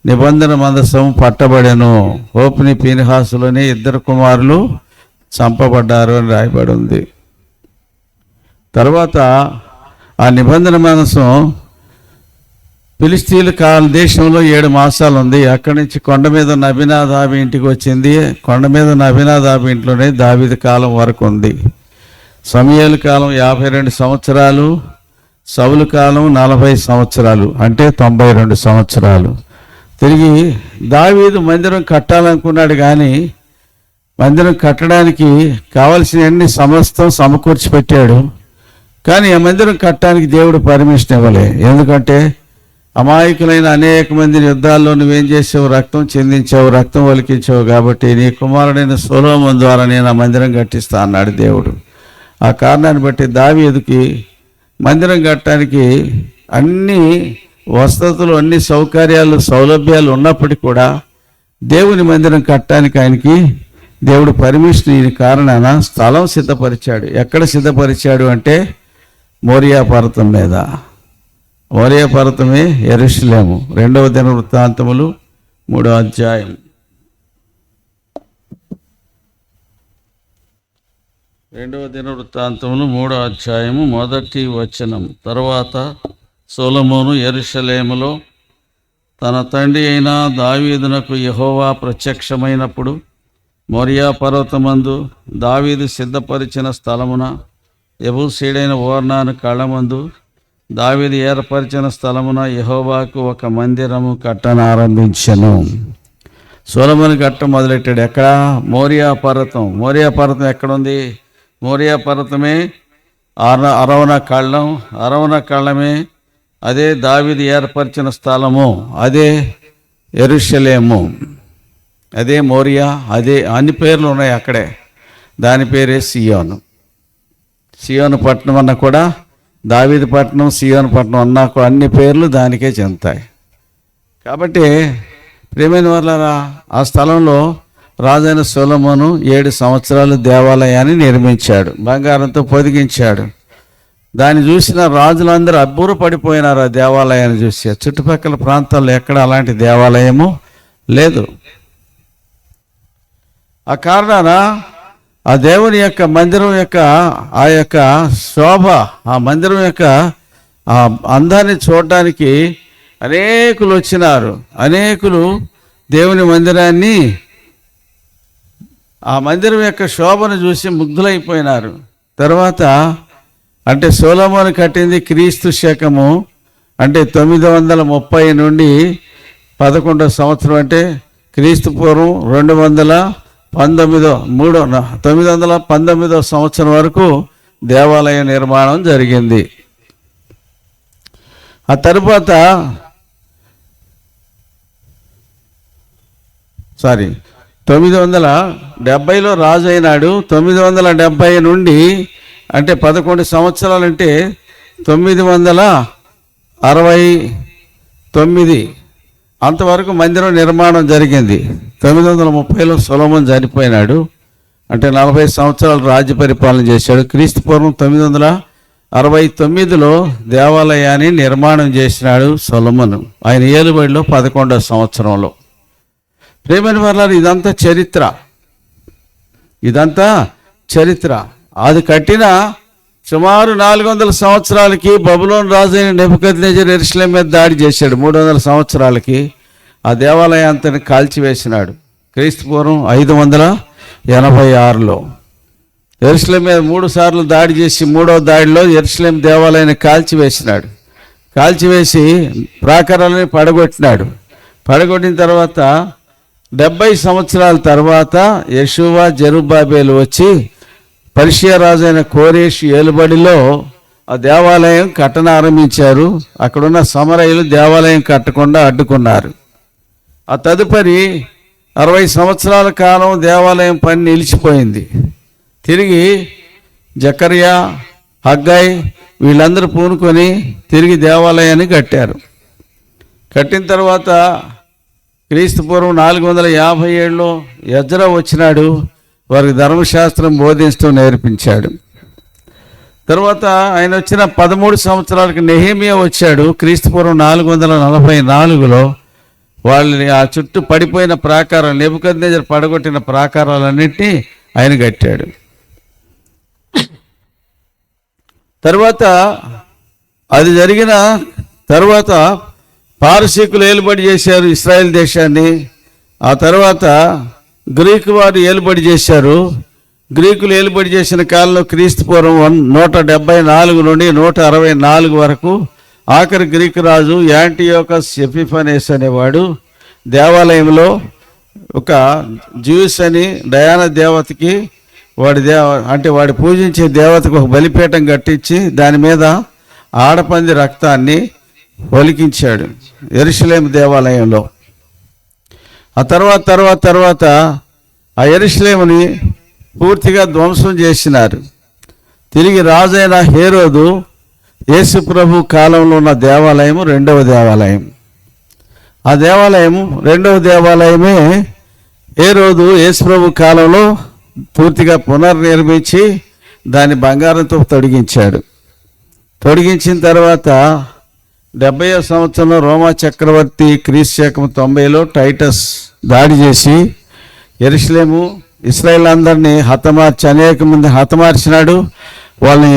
నిబంధన మందసము పట్టబడెను, హోప్ని పీనహాసులోని 2 కుమారులు చంపబడ్డారు అని రాయబడి ఉంది. తర్వాత ఆ నిబంధన మందసం ఫిలిష్తీయుల దేశంలో 7 మాసాలు ఉంది. అక్కడి నుంచి కొండ మీద ఉన్న అబీనాదాబు ఇంటికి వచ్చింది. కొండ మీద ఉన్న అబీనాదాబు ఇంట్లోనే దావీదు కాలం వరకు ఉంది. సమూయేలు కాలం 52 సంవత్సరాలు, సౌలు కాలం 40 సంవత్సరాలు, అంటే 92 సంవత్సరాలు. తిరిగి దావీదు మందిరం కట్టాలనుకున్నాడు, కానీ మందిరం కట్టడానికి కావలసిన సమస్తం సమకూర్చి పెట్టాడు. కానీ ఆ మందిరం కట్టడానికి దేవుడు పర్మిషన్ ఇవ్వలే. ఎందుకంటే అమాయకులైన అనేక మందిని యుద్ధాల్లో నువ్వేం చేసావు? రక్తం చెందించావు, రక్తం ఒలికించావు. కాబట్టి నీ కుమారుడైన సొలొమోను ద్వారా నేను ఆ మందిరం కట్టిస్తా అన్నాడు దేవుడు. ఆ కారణాన్ని బట్టి దావీదుకి మందిరం కట్టడానికి అన్ని వసతులు, అన్ని సౌకర్యాలు, సౌలభ్యాలు ఉన్నప్పటికీ కూడా దేవుని మందిరం కట్టడానికి ఆయనకి దేవుడు పర్మిషన్ ఇవ్వని కారణాన స్థలం సిద్ధపరిచాడు. ఎక్కడ సిద్ధపరిచాడు అంటే మోరియా పర్వతం మీద. మోరియా పర్వతమే యెరూషలేము. 2వ దినవృత్తాంతములు 3వ అధ్యాయం 1వ వచనం. తరువాత సొలొమోను యెరూషలేములో తన తండ్రి అయిన దావీదునకు యెహోవా ప్రత్యక్షమైనప్పుడు మోరియా పర్వతమందు దావీదు సిద్ధపరిచిన స్థలమున యెబూసీయుడైన ఓర్నాను కళ్ళమందు దావీదు ఏర్పరిచిన స్థలమున యెహోవాకు ఒక మందిరము కట్టనారంభించెను. సొలొమోను కట్ట మొదలెట్టాడు. ఎక్కడ? మోరియా పర్వతం. మోరియా పర్వతం ఎక్కడుంది? మోరియా పర్వతమే అరవన కళ్ళమే. అదే దావీదు ఏర్పరిచిన స్థలము, అదే యెరూషలేము, అదే మోరియా, అదే అన్ని పేర్లు ఉన్నాయి అక్కడే. దాని పేరే సియోను. సియోను పట్టణం అన్న కూడా దావీదు పట్టణం, సియోను పట్టణం అన్నా కూడా అన్ని పేర్లు దానికే చెందుతాయి. కాబట్టి ప్రియమైన వాళ్ళారా, ఆ స్థలంలో రాజైన సొలొమోను 7 సంవత్సరాలు దేవాలయాన్ని నిర్మించాడు, బంగారంతో పొదిగించాడు. దాన్ని చూసిన రాజులందరూ అబ్బురపడిపోయినారు ఆ దేవాలయాన్ని చూసి. చుట్టుపక్కల ప్రాంతాల్లో ఎక్కడ అలాంటి దేవాలయము లేదు. ఆ కారణాన ఆ దేవుని యొక్క మందిరం యొక్క ఆ యొక్క శోభ, ఆ మందిరం యొక్క ఆ అందాన్ని చూడడానికి అనేకులు వచ్చినారు. అనేకులు దేవుని మందిరాన్ని, ఆ మందిరం యొక్క శోభను చూసి ముగ్ధులైపోయినారు. తర్వాత అంటే సొలొమోను కట్టింది క్రీస్తు శకము అంటే 930 నుండి 11వ సంవత్సరం, అంటే క్రీస్తు పూర్వం 919వ సంవత్సరం వరకు దేవాలయ నిర్మాణం జరిగింది. ఆ తరువాత 970లో రాజు అయినాడు. 970 నుండి అంటే 11 సంవత్సరాలంటే 969 అంతవరకు మందిరం నిర్మాణం జరిగింది. 930లో సొలొమోను చనిపోయినాడు. అంటే 40 సంవత్సరాలు రాజ్య పరిపాలన చేశాడు. క్రీస్తు పూర్వం 969లో దేవాలయాన్ని నిర్మాణం చేసినాడు సొలొమోను, ఆయన ఏలుబడిలో 11వ సంవత్సరంలో. ప్రేమైన వారలారా, ఇదంతా చరిత్ర. అది కట్టిన సుమారు 400 సంవత్సరాలకి బబులోను రాజు అయిన నెబుకద్నెజరు యెరూషలేము మీద దాడి చేశాడు. 300 సంవత్సరాలకి ఆ దేవాలయాంతని కాల్చివేసినాడు. క్రీస్తు పూర్వం 586లో యెరూషలేము మీద 3 సార్లు దాడి చేసి 3వ దాడిలో యెరూషలేము దేవాలయాన్ని కాల్చివేసినాడు. కాల్చివేసి ప్రాకారాలని పడగొట్టినాడు. పడగొట్టిన తర్వాత 70 సంవత్సరాల తర్వాత యెషూవా, జెరుబ్బాబెలు వచ్చి పర్షియా రాజు అయిన కోరేషు ఏలుబడిలో ఆ దేవాలయం కట్టన ఆరంభించారు. అక్కడున్న సమరయులు దేవాలయం కట్టకుండా అడ్డుకున్నారు. ఆ తదుపరి 60 సంవత్సరాల కాలం దేవాలయం పని నిలిచిపోయింది. తిరిగి జకర్యా, హగ్గై వీళ్ళందరూ పూనుకొని తిరిగి దేవాలయాన్ని కట్టారు. కట్టిన తర్వాత క్రీస్తు పూర్వం 457లో ఎజ్రా వచ్చినాడు. వారికి ధర్మశాస్త్రం బోధిస్తూ నేర్పించాడు. తర్వాత ఆయన వచ్చిన 13 సంవత్సరాలకు నెహెమియా వచ్చాడు. క్రీస్తు పూర్వం 444లో వాళ్ళని ఆ చుట్టూ పడిపోయిన ప్రాకారాలు, నెబుకద్నెజరు పడగొట్టిన ప్రాకారాలన్నింటినీ ఆయన కట్టాడు. తర్వాత అది జరిగిన తర్వాత పారసీకులు ఏలుబడి చేశారు ఇశ్రాయేల్ దేశాన్ని. ఆ తర్వాత గ్రీకు వారు ఏలుబడి చేశారు. గ్రీకులు ఏలుబడి చేసిన కాలంలో క్రీస్తు పూర్వం 174 నుండి 164 వరకు ఆఖరి గ్రీకు రాజు యాంటియోకస్ ఎపిఫానెస్ అనేవాడు దేవాలయంలో ఒక జ్యూస్ అని డయానా దేవతకి వాడి పూజించే దేవతకు ఒక బలిపీఠం కట్టించి దాని మీద ఆడపంది రక్తాన్ని ఒలికించాడు యెరూషలేము దేవాలయంలో. ఆ తర్వాత ఆ యెరూషలేముని పూర్తిగా ధ్వంసం చేసినారు. తిరిగి రాజైన హేరోదు యేసు ప్రభు కాలంలో ఉన్న దేవాలయము రెండవ దేవాలయం. ఆ దేవాలయము రెండవ దేవాలయమే హేరోదు యేసు ప్రభు కాలంలో పూర్తిగా పునర్నిర్మించి దాన్ని బంగారంతో తొడిగించాడు. తొడిగించిన తర్వాత 70వ సంవత్సరంలో రోమా చక్రవర్తి క్రీస్తు శకం 90లో టైటస్ దాడి చేసి యెరూషలేము ఇశ్రాయేల్ అందరినీ అనేక మంది హతమార్చినాడు. వాళ్ళని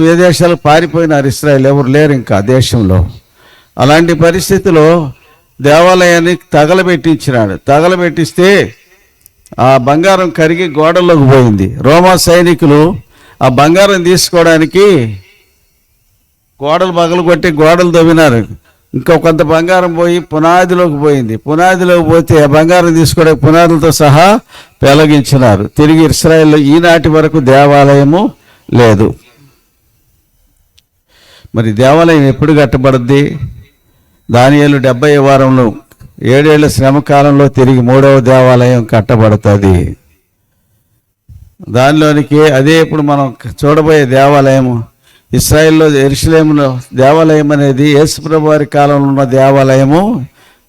విదేశాలకు పారిపోయినారు. ఇశ్రాయేల్ ఎవరు లేరు ఇంకా దేశంలో. అలాంటి పరిస్థితిలో దేవాలయాన్ని తగలబెట్టించినాడు. తగలబెట్టిస్తే ఆ బంగారం కరిగి గోడల్లోకి పోయింది. రోమా సైనికులు ఆ బంగారం తీసుకోవడానికి గోడలు పగలగొట్టి గోడలు తవ్వినారు. ఇంకా కొంత బంగారం పోయి పునాదిలోకి పోయింది. పునాదిలోకి పోతే ఆ బంగారం తీసుకోవడానికి పునాదులతో సహా పెలగించినారు. తిరిగి ఇశ్రాయేల్లో ఈనాటి వరకు దేవాలయము లేదు. మరి దేవాలయం ఎప్పుడు కట్టబడుద్ది? దానియేలు 70వ వారంలో 7 ఏళ్ల శ్రమ కాలంలో తిరిగి 3వ దేవాలయం కట్టబడుతుంది. దానిలోనికి అదే ఇప్పుడు మనం చూడబోయే దేవాలయము ఇశ్రాయేల్లో యెరూషలేములో దేవాలయం అనేది యేసుప్రభు వారి కాలంలో ఉన్న దేవాలయము,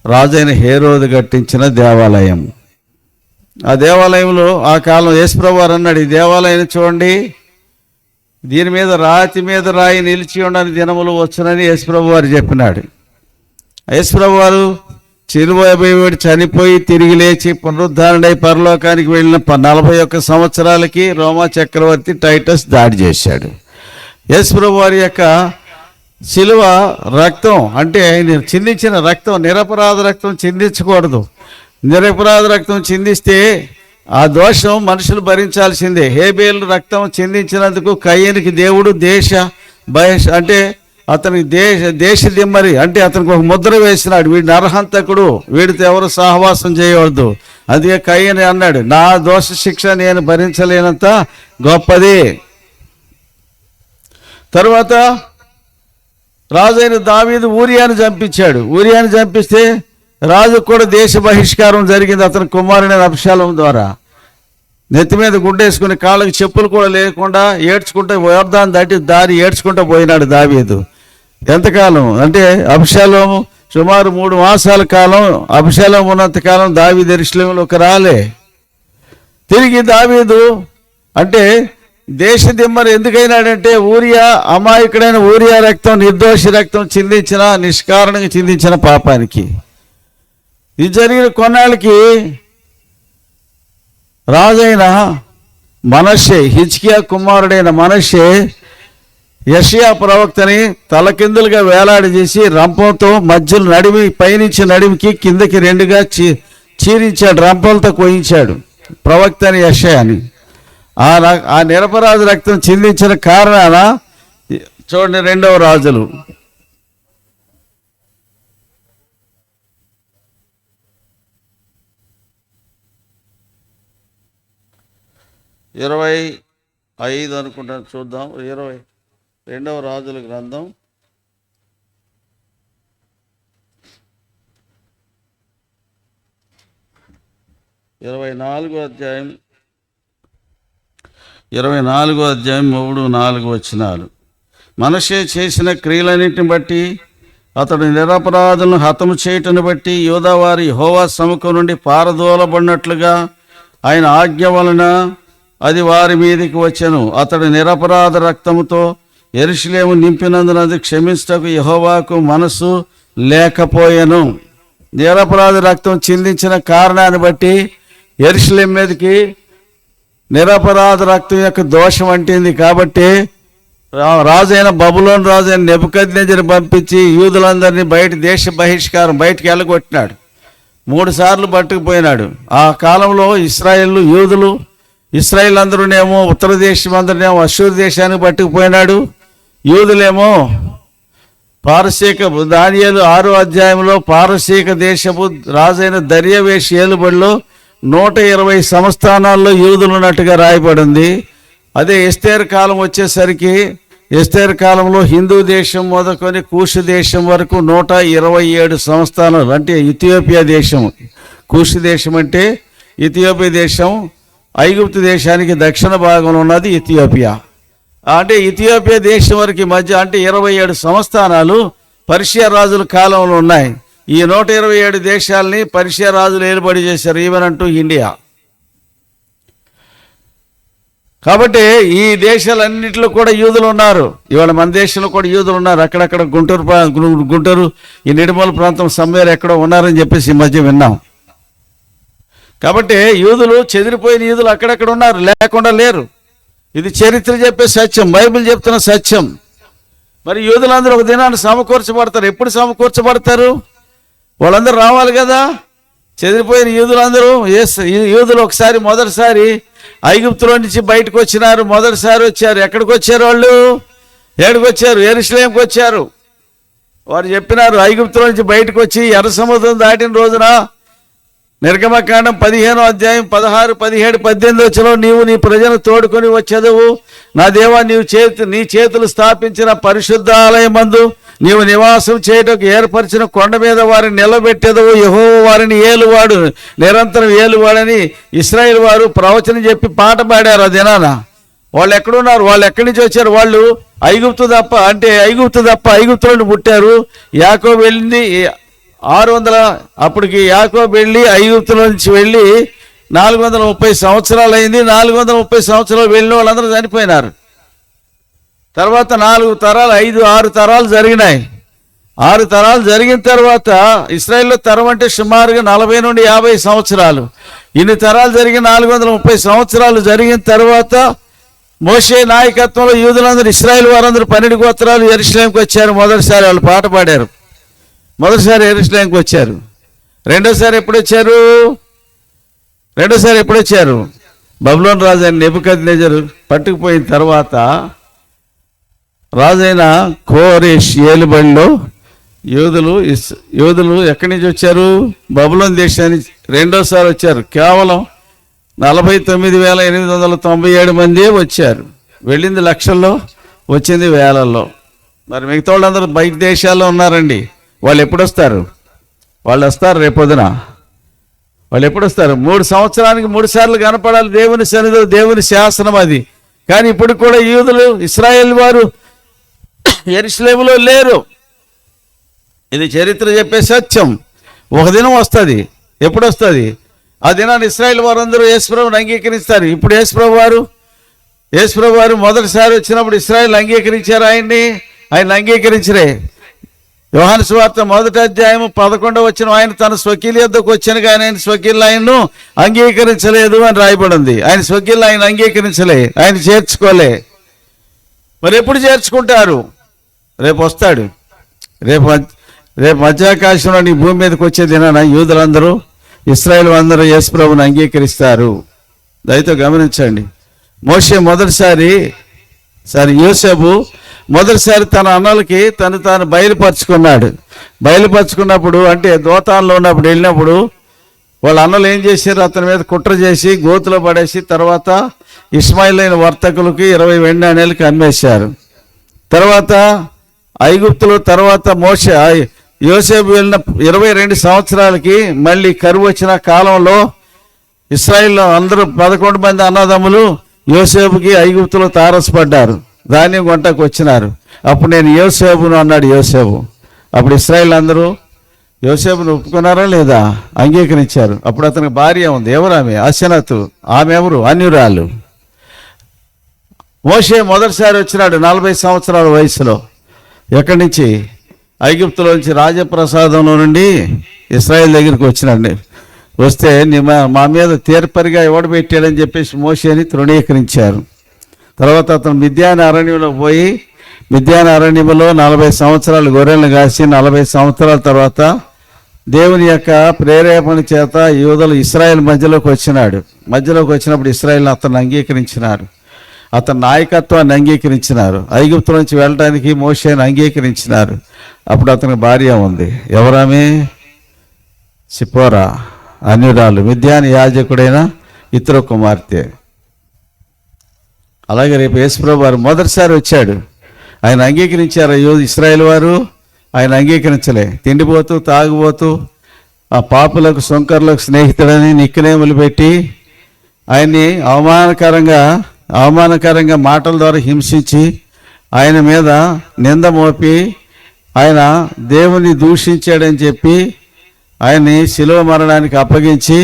రాజైన హేరోదు కట్టించిన దేవాలయం. ఆ దేవాలయంలో ఆ కాలం యేసుప్రభు వారు అన్నాడు, ఈ దేవాలయాన్ని చూడండి, దీని మీద రాతి మీద రాయి నిలిచి ఉండని దినములు వచ్చునని యేసుప్రభు వారు చెప్పినాడు. యేసుప్రభు వారు చిరువైపోయి చనిపోయి తిరిగి లేచి పునరుద్ధరణై పరలోకానికి వెళ్ళిన 41 సంవత్సరాలకి రోమా చక్రవర్తి టైటస్ దాడి చేశాడు. యేసు ప్రభు వారి యొక్క శిలువ రక్తం అంటే చిందించిన రక్తం, నిరపరాధ రక్తం చిందించకూడదు. నిరపరాధ రక్తం చిందిస్తే ఆ దోషం మనుషులు భరించాల్సిందే. హేబేలు రక్తం చిందించినందుకు కయ్యనికి దేవుడు అంటే అతనికి దేశ దిమ్మరి అంటే అతనికి ఒక ముద్ర వేసినాడు. వీడి నరహంతకుడు, వీడితో ఎవరు సహవాసం చేయవద్దు. అందుకే కయ్యని అన్నాడు, నా దోష శిక్ష నేను భరించలేనంత గొప్పది. తరువాత రాజైన దావీదు ఊరియాను చంపించాడు. ఊరియాను చంపిస్తే రాజుకు కూడా దేశ బహిష్కారం జరిగింది అతని కుమారుడైన అబ్షాలోము ద్వారా. నెత్తి మీద గుడ్డేసుకుని కాళ్ళకి చెప్పులు కూడా లేకుండా ఏడ్చుకుంటూ యోర్దాను దారి ఏడ్చుకుంటూ పోయినాడు దావీదు. ఎంతకాలం అంటే అబ్షాలోము సుమారు 3 మాసాల కాలం అబ్షాలోము ఉన్నంతకాలం దావీదు యెరూషలేములోకి రాలే. తిరిగి దావీదు అంటే దేశ దిమ్మరు ఎందుకైనాడంటే ఊరియా అమాయకుడైన ఊరియా రక్తం, నిర్దోషి రక్తం చిందించిన, నిష్కారణంగా చిందించిన పాపానికి. ఇది జరిగిన కొన్నాళ్ళకి రాజైన మనష్షే, హిజ్కియా కుమారుడైన మనష్షే యెషయా ప్రవక్తని తలకిందులుగా వేలాడి చేసి రంపంతో మధ్యలో నడిమి పైనుంచి నడిమికి కిందకి 2గా చీరించాడు, రంపంతో కోయించాడు ప్రవక్త అని యెషయాని. ఆ నిరపరాధ రక్తం చిందించిన కారణాన చూడండి 2వ రాజులు 25 అనుకుంటాను, చూద్దాం. 22వ రాజుల గ్రంథం 24వ అధ్యాయం 3-4 వచనాలు. మనష్షే చేసిన క్రియలన్నింటిని బట్టి, అతడు నిరపరాధులను హతము చేయటను బట్టి యూదావారి యెహోవా సముఖం నుండి పారదోలబడినట్లుగా ఆయన ఆజ్ఞ వలన అది వారి మీదకి వచ్చెను. అతడు నిరపరాధ రక్తముతో యెరూషలేము నింపినందున అది క్షమించుటకు యెహోవాకు మనసు లేకపోయెను. నిరపరాధ రక్తం చిందించిన కారణాన్ని బట్టి యెరూషలేము మీదకి నిరపరాధ రక్తం యొక్క దోషం అంటింది. కాబట్టి రాజైన బబులోను రాజైన నెబుకద్నెజరు పంపించి యూదులందరినీ దేశ బహిష్కారం బయటికి వెళ్ళగొట్టినాడు. 3 సార్లు పట్టుకుపోయినాడు. ఆ కాలంలో ఇశ్రాయేల్ అందరూనేమో ఉత్తర దేశం అందరూనేమో అశ్షూరు దేశానికి పట్టుకుపోయినాడు. యూదులేమో పారసీక, దానియేలు 6వ అధ్యాయంలో పారసీక దేశపు రాజైన దర్యావేషు ఏలుబడిలో 120 సంస్థానాల్లో యూదులు ఉన్నట్టుగా రాయబడింది. అదే ఎస్తేరు కాలం వచ్చేసరికి ఎస్తేరు కాలంలో హిందూ దేశం మొదలుకొని కూషు దేశం వరకు 127 సంస్థానాలు, అంటే ఇథియోపియా దేశం. కూషు దేశం అంటే ఇథియోపియా దేశం, ఐగుప్తు దేశానికి దక్షిణ భాగంలో ఉన్నది ఇథియోపియా. అంటే ఇథియోపియా దేశం వరకు మధ్య అంటే 27 సంస్థానాలు పర్షియా రాజుల కాలంలో ఉన్నాయి. ఈ 127 దేశాలని పర్షియా రాజులు ఏలుబడి చేశారు, ఈవెన్ అంటూ ఇండియా. కాబట్టి ఈ దేశాలన్నింటిలో కూడా యూదులు ఉన్నారు. ఇవాళ మన దేశంలో కూడా యూదులు ఉన్నారు. అక్కడక్కడ గుంటూరు ఈ నిడుమల ప్రాంతం సమ్మెలు ఎక్కడో ఉన్నారని చెప్పేసి ఈ మధ్య విన్నాం. కాబట్టి యూదులు, చెదిరిపోయిన యూదులు అక్కడక్కడ ఉన్నారు, లేకుండా లేరు. ఇది చరిత్ర చెప్పే సత్యం, బైబిల్ చెప్తున్న సత్యం. మరి యూదులందరూ ఒక దినాన్ని సమకూర్చబడతారు. ఎప్పుడు సమకూర్చబడతారు? వాళ్ళందరూ రావాలి కదా. చెదిరిపోయిన యూదులు ఒకసారి మొదటిసారి ఐగుప్తులో నుంచి బయటకు వచ్చినారు. మొదటిసారి వచ్చారు. ఎక్కడికి వచ్చారు? వాళ్ళు ఎక్కడికి వచ్చారు? యెరూషలేముకి వచ్చారు. వారు చెప్పినారు, ఐగుప్తులో నుంచి బయటకు వచ్చి ఎర్ర సముద్రం దాటిన రోజున నిర్గమకాండం 15వ అధ్యాయం 16, 17, 18 వచనంలో నీవు నీ ప్రజలను తోడుకొని వచ్చేదవు. నా దేవా, నీ చేతులు స్థాపించిన పరిశుద్ధాలయమందు నీవు నివాసం చేయటకు ఏర్పరిచిన కొండ మీద వారిని నిలబెట్టేదవు. యెహోవా వారిని ఏలువాడు, నిరంతరం ఏలువాడని ఇశ్రాయేలు వారు ప్రవచనం చెప్పి పాట పాడారు. ఆ దినాన వాళ్ళు ఎక్కడున్నారు? వాళ్ళు ఎక్కడి నుంచి వచ్చారు? వాళ్ళు ఐగుప్తు తప్ప ఐగుప్తులను పుట్టారు. యాకోబు వెళ్ళింది 600, అప్పటికి యాకోబు వెళ్ళి ఐగుప్తులో నుంచి వెళ్ళి 430 సంవత్సరాలు అయింది. 430 సంవత్సరాలు వెళ్ళిన వాళ్ళందరూ చనిపోయినారు. తర్వాత 4 తరాలు, 5, 6 తరాలు జరిగినాయి. 6 తరాలు జరిగిన తర్వాత ఇశ్రాయేల్లో తరం అంటే సుమారుగా 40 నుండి 50 సంవత్సరాలు. ఇన్ని తరాలు జరిగిన 430 సంవత్సరాలు జరిగిన తర్వాత మోషే నాయకత్వంలో యూదులందరూ, ఇశ్రాయేల్ వారందరూ 12 గోత్రాలు యెరూషలేముకి వచ్చారు. మొదటిసారి వాళ్ళు పాట పాడారు. మొదటిసారి యెరూషలేముకి వచ్చారు. రెండోసారి ఎప్పుడు వచ్చారు? బబులోను రాజు అయిన నెబుకద్నెజరు పట్టుకుపోయిన తర్వాత రాజైన కోరెష్ ఏలుబడిలో యూదులు ఎక్కడి నుంచి వచ్చారు? బబులోను దేశానికి రెండోసారి వచ్చారు. కేవలం 49,897 మంది వచ్చారు. వెళ్ళింది లక్షల్లో, వచ్చింది వేలల్లో. మరి మిగతా వాళ్ళందరూ బయట దేశాల్లో ఉన్నారండి. వాళ్ళు ఎప్పుడు వస్తారు? వాళ్ళు వస్తారు రేపొద్దున. వాళ్ళు ఎప్పుడు వస్తారు? 3 సంవత్సరానికి 3 సార్లు కనపడాలి దేవుని సన్నిధిలో, దేవుని శాసనం అది. కానీ ఇప్పుడు కూడా యూదులు, ఇశ్రాయేల్ వారు యెరూషలేములో లేరు. ఇది చరిత్ర చెప్పే సత్యం. ఒక దినం వస్తుంది. ఎప్పుడు వస్తుంది? ఆ దినాన్ని ఇశ్రాయేల్ వారందరూ యేసుప్రభుని అంగీకరిస్తారు. ఇప్పుడు యేసుప్రభు వారు మొదటిసారి వచ్చినప్పుడు ఇశ్రాయేల్ అంగీకరించారు ఆయన అంగీకరించరే. యోహాను సువార్త 1వ అధ్యాయం 11వ వచనం, ఆయన తన స్వకీల యొద్దకు వచ్చాను కానీ ఆయన స్వకీలు ఆయన్ను అంగీకరించలేదు అని రాయబడింది. ఆయన స్వకీలు ఆయన అంగీకరించలే, ఆయన చేర్చుకోలే. మరి ఎప్పుడు చేర్చుకుంటారు? రేపు వస్తాడు. రేపు మధ్యాకాశంలో నీ భూమి మీదకి వచ్చే దినాన యూదులందరూ, ఇశ్రాయేల్ అందరూ యేసుప్రభుని అంగీకరిస్తారు. దయతో గమనించండి. మోషే యోసేపు మొదటిసారి తన అన్నలకి తాను బయలుపరుచుకున్నప్పుడు, అంటే దోతాన్లో ఉన్నప్పుడు వెళ్ళినప్పుడు వాళ్ళ అన్నలు ఏం చేశారు? అతని మీద కుట్ర చేసి గోతులో పడేసి తర్వాత ఇష్మాయిలైన వర్తకులకి 20 వెండి నాణేలకి అమ్మేశారు. తర్వాత ఐగుప్తులో తర్వాత యోసేపు వెళ్ళిన 22 సంవత్సరాలకి మళ్ళీ కరువు వచ్చిన కాలంలో ఇశ్రాయేల్లో అందరూ 11 మంది అన్నదమ్ములు యోసేపుకి ఐగుప్తులో తారసపడ్డారు. ధాన్యం కొంటకు వచ్చినారు. అప్పుడు నేను యోసేపును అన్నాడు యోసేపు. అప్పుడు ఇశ్రాయేల్ అందరూ యోసేపును ఒప్పుకున్నారా లేదా? అంగీకరించారు. అప్పుడు అతనికి భార్య ఉంది. ఎవరు ఆమె? అసెనతు. ఆమె ఎవరు? అన్యురాలు. మోషే మొదటిసారి వచ్చినాడు 40 సంవత్సరాల వయసులో. ఎక్కడి నుంచి? ఐగుప్తులోంచి రాజప్రసాదంలో నుండి ఇశ్రాయేల్ దగ్గరికి వచ్చినాడు. వస్తే మా మీద తీర్పరిగా ఎవడు పెట్టాడని చెప్పేసి మోషేని తృణీకరించారు. తర్వాత అతను మిద్యాను అరణ్యంలో పోయి మిద్యాను అరణ్యంలో 40 సంవత్సరాలు గొర్రెలను కాసి 40 సంవత్సరాల తర్వాత దేవుని యొక్క ప్రేరేపణ చేత యూదులు ఇశ్రాయేల్ మధ్యలోకి వచ్చినప్పుడు ఇశ్రాయేల్ అతన్ని అంగీకరించినారు. అతని నాయకత్వాన్ని అంగీకరించినారు. ఐగుప్తు నుంచి వెళ్ళడానికి మోషేని అంగీకరించినారు. అప్పుడు అతనికి భార్య ఉంది. ఎవరామె? సిపోరా, అన్యురాలు, మిద్యాను యాజకుడైన ఇత్రో కుమార్తె. అలాగే రేపు యేసుప్రభు వారు మొదటిసారి వచ్చాడు. ఆయన అంగీకరించారు ఇశ్రాయేల్ వారు? ఆయన అంగీకరించలే. తిండిపోతూ తాగుబోతూ ఆ పాపులకు సొంకర్లకు స్నేహితుడని నిక్నేములు పెట్టి ఆయన్ని అవమానకరంగా మాటల ద్వారా హింసించి ఆయన మీద నింద మోపి ఆయన దేవుని దూషించాడని చెప్పి ఆయన్ని శిలువ మరణానికి అప్పగించి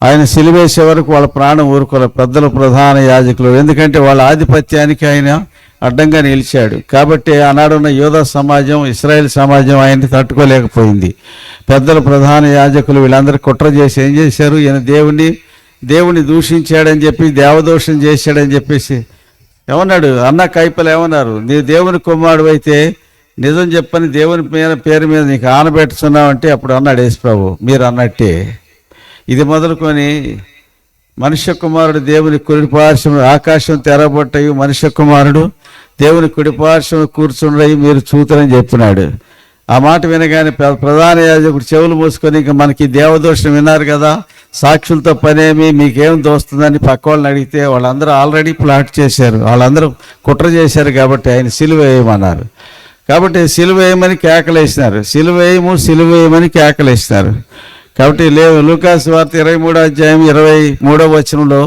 ఆయన సిలువేసే వరకు వాళ్ళ ప్రాణం ఊరుకోలే పెద్దలు, ప్రధాన యాజకులు. ఎందుకంటే వాళ్ళ ఆధిపత్యానికి ఆయన అడ్డంగా నిలిచాడు. కాబట్టి ఆనాడున్న యూదా సమాజం, ఇశ్రాయేల్ సమాజం ఆయన్ని తట్టుకోలేకపోయింది. పెద్దలు, ప్రధాన యాజకులు వీళ్ళందరూ కుట్ర చేసి ఏం చేశారు? ఈయన దేవుని దూషించాడని చెప్పి, దేవదోషం చేశాడని చెప్పేసి ఏమన్నాడు? అన్న కైపలు ఏమన్నారు? నీ దేవుని కుమారుడు అయితే నిజం చెప్పని దేవుని పేరు మీద నీకు ఆనబెట్టుతున్నావంటే అప్పుడు అన్నాడు యేసుప్రభు, మీరు అన్నట్టే. ఇది మొదలుకొని మనుష్య కుమారుడు దేవుని కుడిపార్శ్వం, ఆకాశం తెరబొట్టయి మనుష్య కుమారుడు దేవుని కుడిపార్శ్వం కూర్చుండయి మీరు చూతురని చెప్పినాడు. ఆ మాట వినగానే ప్రధాన యాజకుడు చెవులు మూసుకొని, ఇంకా మనకి దేవదోషం విన్నారు కదా, సాక్షులతో పనేమి, మీకేం దోస్తుందని పక్క వాళ్ళని అడిగితే వాళ్ళందరూ ఆల్రెడీ ప్లాట్ చేశారు, వాళ్ళందరూ కుట్ర చేశారు. కాబట్టి ఆయన సిలువ వేయమన్నారు. కాబట్టి సిలువ వేయమని కేకలేసినారు. సిలువ వేయమని కేకలేసినారు. కాబట్టి లూకాసు వార్త 23వ అధ్యాయం 23వ వచనంలో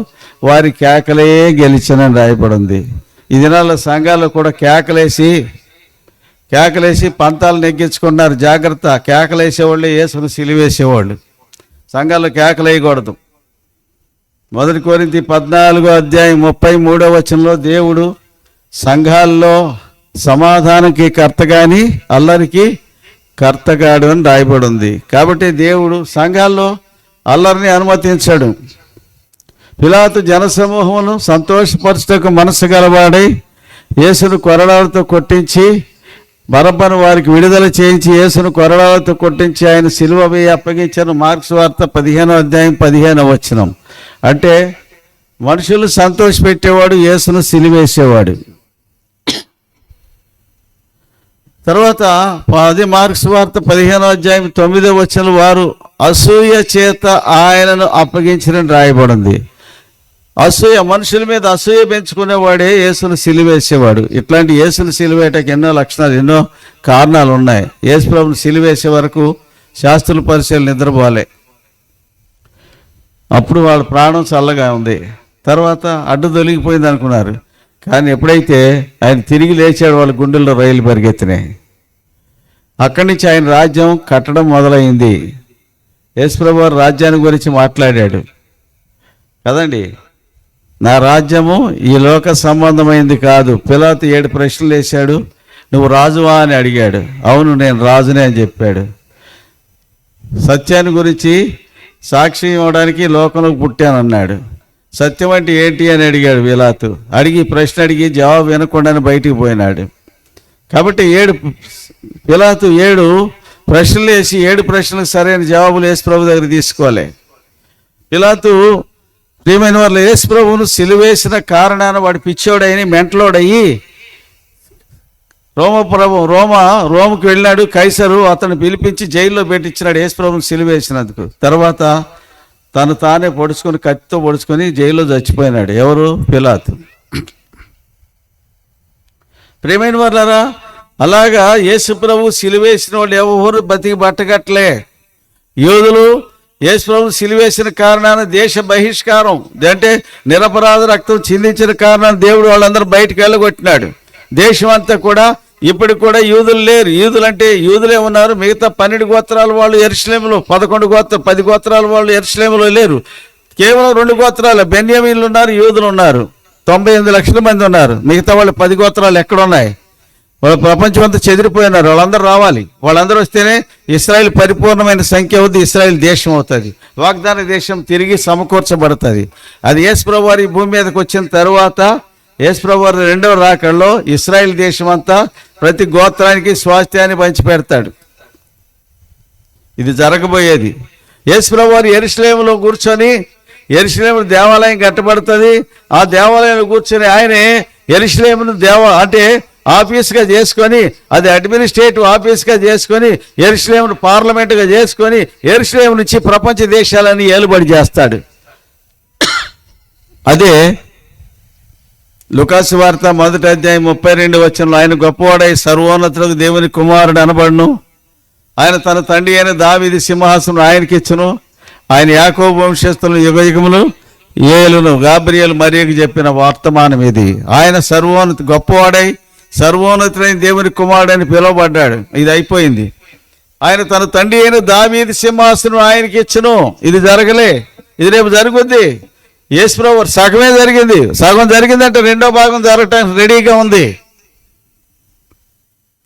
వారి కేకలే గెలిచినని రాయబడింది. ఈ దినాల్లో సంఘాల్లో కూడా కేకలేసి పంతాలు నెగ్గించుకున్నారు. జాగ్రత్త, కేకలేసేవాళ్ళే యేసును సిలువేసేవాళ్ళు. సంఘాల్లో కేకలేయకూడదు. 1 కొరింథీ 14వ అధ్యాయం 33వ వచనంలో దేవుడు సంఘాల్లో సమాధానానికి కర్త కానీ అల్లరికి కర్తగాడు అని రాయబడి ఉంది. కాబట్టి దేవుడు సంఘాల్లో అల్లరిని అనుమతించాడు. పిలాతు జనసమూహమును సంతోషపరచుటకు మనసు గలవాడై యేసును కొరడాలతో కొట్టించి బరబ్బను వారికి విడుదల చేయించి యేసును కొరడాలతో కొట్టించి ఆయన సిలువ వేయి అప్పగించాను. మార్క్స్ వార్త 15వ అధ్యాయం 15వ వచనం. అంటే మనుషులు సంతోషపెట్టేవాడు, యేసును సిలువేసేవాడు. తర్వాత అది మార్క్స్ వార్త 15వ అధ్యాయం 9వ వచనం, వారు అసూయ చేత ఆయనను అప్పగించినని రాయబడింది. అసూయ, మనుషుల మీద అసూయ పెంచుకునేవాడే యేసును సిలువేసేవాడు. ఇట్లాంటి యేసును సిలువేయటానికి ఎన్నో లక్షణాలు, ఎన్నో కారణాలు ఉన్నాయి. యేసు ప్రభువును సిలువేసే వరకు శాస్త్రుల పరిచయాలు నిద్రపోలే. అప్పుడు వాళ్ళ ప్రాణం చల్లగా ఉంది. తర్వాత అడ్డు తొలగిపోయింది అనుకున్నారు. కానీ ఎప్పుడైతే ఆయన తిరిగి లేచాడు, వాళ్ళ గుండెల్లో రైలు పరిగెత్తినాయి. అక్కడి నుంచి ఆయన రాజ్యం కట్టడం మొదలైంది. యేసు ప్రభువు రాజ్యాన్ని గురించి మాట్లాడాడు కదండి. నా రాజ్యము ఈ లోక సంబంధమైంది కాదు. పిలాతు 7 ప్రశ్నలు వేశాడు. నువ్వు రాజువా అని అడిగాడు. అవును, నేను రాజునే అని చెప్పాడు. సత్యాన్ని గురించి సాక్ష్యం ఇవ్వడానికి లోకంలోకి పుట్టానన్నాడు. సత్యం అంటే ఏంటి అని అడిగాడు పిలాతు. ప్రశ్న అడిగి జవాబు వినకుండానే బయటికి పోయినాడు. కాబట్టి పిలాతు 7 ప్రశ్నలు వేసి 7 ప్రశ్నలకు సరైన జవాబులు యేసు ప్రభు దగ్గర తీసుకోవాలి. పిలాతు ప్రియమైన వాళ్ళు యేసు ప్రభువును సిలువేసిన కారణాన వాడు పిచ్చోడని మెంటలోడయ్యి రోముకు వెళ్ళినాడు. కైసరు అతను పిలిపించి జైల్లో పెట్టించినాడు యేసు ప్రభువును సిలువేసినందుకు. తర్వాత తను తానే పొడుచుకొని, కత్తితో పొడుచుకొని జైల్లో చచ్చిపోయినాడు. ఎవరు? పిలాతు. ప్రియమైన వాళ్ళారా, అలాగా యేసు ప్రభు సిలువేసిన వాళ్ళు ఎవరు బతికి బట్టగట్లే. యోధులు యేసు ప్రభు సిలువేసిన కారణాన దేశ బహిష్కారం, అంటే నిరపరాధ రక్తం చిందించిన కారణాన దేవుడు వాళ్ళందరూ బయటకు వెళ్ళగొట్టినాడు. దేశం అంతా కూడా ఇప్పటికి కూడా యూదులు లేరు. యూదులే ఉన్నారు. మిగతా 12 గోత్రాల వాళ్ళు యెరూషలేములో, 10 గోత్రాల వాళ్ళు యెరూషలేములో లేరు. కేవలం 2 గోత్రాలు బెన్యామీన్లు ఉన్నారు, యూదులు ఉన్నారు. 98 లక్షల మంది ఉన్నారు. మిగతా వాళ్ళు 10 గోత్రాలు ఎక్కడున్నాయి? వాళ్ళు ప్రపంచం అంతా చెదిరిపోయినారు. వాళ్ళందరూ రావాలి. వాళ్ళందరూ వస్తేనే ఇశ్రాయేల్ పరిపూర్ణమైన సంఖ్య అవుతుంది, ఇశ్రాయేల్ దేశం అవుతుంది, వాగ్దాన దేశం తిరిగి సమకూర్చబడుతుంది. అది యేసు ప్రభువు వారి భూమి మీదకి వచ్చిన తర్వాత యేసు ప్రభువు వారి 2వ రాకడలో ఇశ్రాయేల్ దేశం అంతా ప్రతి గోత్రానికి స్వాస్థ్యాన్ని పంచిపెడతాడు. ఇది జరగబోయేది. యేసు ప్రభువు వారు యెరూషలేములో కూర్చొని, యెరూషలేము దేవాలయం కట్టబడుతుంది. ఆ దేవాలయంలో కూర్చొని ఆయనే యెరూషలేమును అంటే ఆఫీస్గా చేసుకొని, అది అడ్మినిస్ట్రేటివ్ ఆఫీస్గా చేసుకొని, యెరూషలేమును పార్లమెంటుగా చేసుకొని, యెరూషలేము నుంచి ప్రపంచ దేశాలని ఏలుబడి చేస్తాడు. అదే లూకాసు వార్త 1వ అధ్యాయం 32వ వచనంలో, ఆయన గొప్పవాడై సర్వోన్నతులకు దేవుని కుమారుడు అనబడును. ఆయన తన తండ్రి అయిన దావీదు సింహాసనం ఆయనకి ఇచ్చును. ఆయన యాకోబు వంశస్థులను యుగయుగములు ఏలును. గాబ్రియేలు మరియకు చెప్పిన వర్తమానం ఇది. ఆయన గొప్పవాడై సర్వోన్నతుడైన దేవుని కుమారుడు అని పిలువబడ్డాడు. ఇది అయిపోయింది. ఆయన తన తండ్రి అయిన దావీదు సింహాసనం ఆయనకి ఇచ్చును. ఇది జరగలే, ఇది రేపు జరుగుద్ది. యేసు ప్రభు సగమే జరిగింది. సగం జరిగిందంటే 2వ భాగం జరగటానికి రెడీగా ఉంది.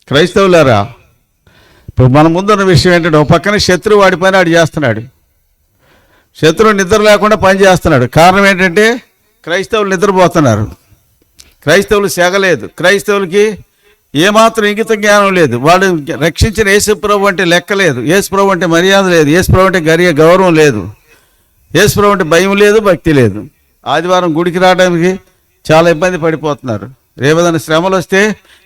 క్రైస్తవులారా, ఇప్పుడు మన ముందున్న విషయం ఏంటంటే, ఒక పక్కన శత్రువు వాడి పని వాడు చేస్తున్నాడు. శత్రువు నిద్ర లేకుండా పని చేస్తున్నాడు. కారణం ఏంటంటే క్రైస్తవులు నిద్రపోతున్నారు. క్రైస్తవులు సెగలేదు. క్రైస్తవులకి ఏమాత్రం ఇంగిత జ్ఞానం లేదు. వాళ్ళు రక్షించిన యేసు ప్రభు అంటే లెక్క లేదు. యేసు ప్రభు అంటే మర్యాద లేదు. యేసు ప్రభు అంటే గౌరవం లేదు. యేసు ప్రభు అంటే భయం లేదు, భక్తి లేదు. ఆదివారం గుడికి రావడానికి చాలా ఇబ్బంది పడిపోతున్నారు. రేపదైనా శ్రమలు వస్తే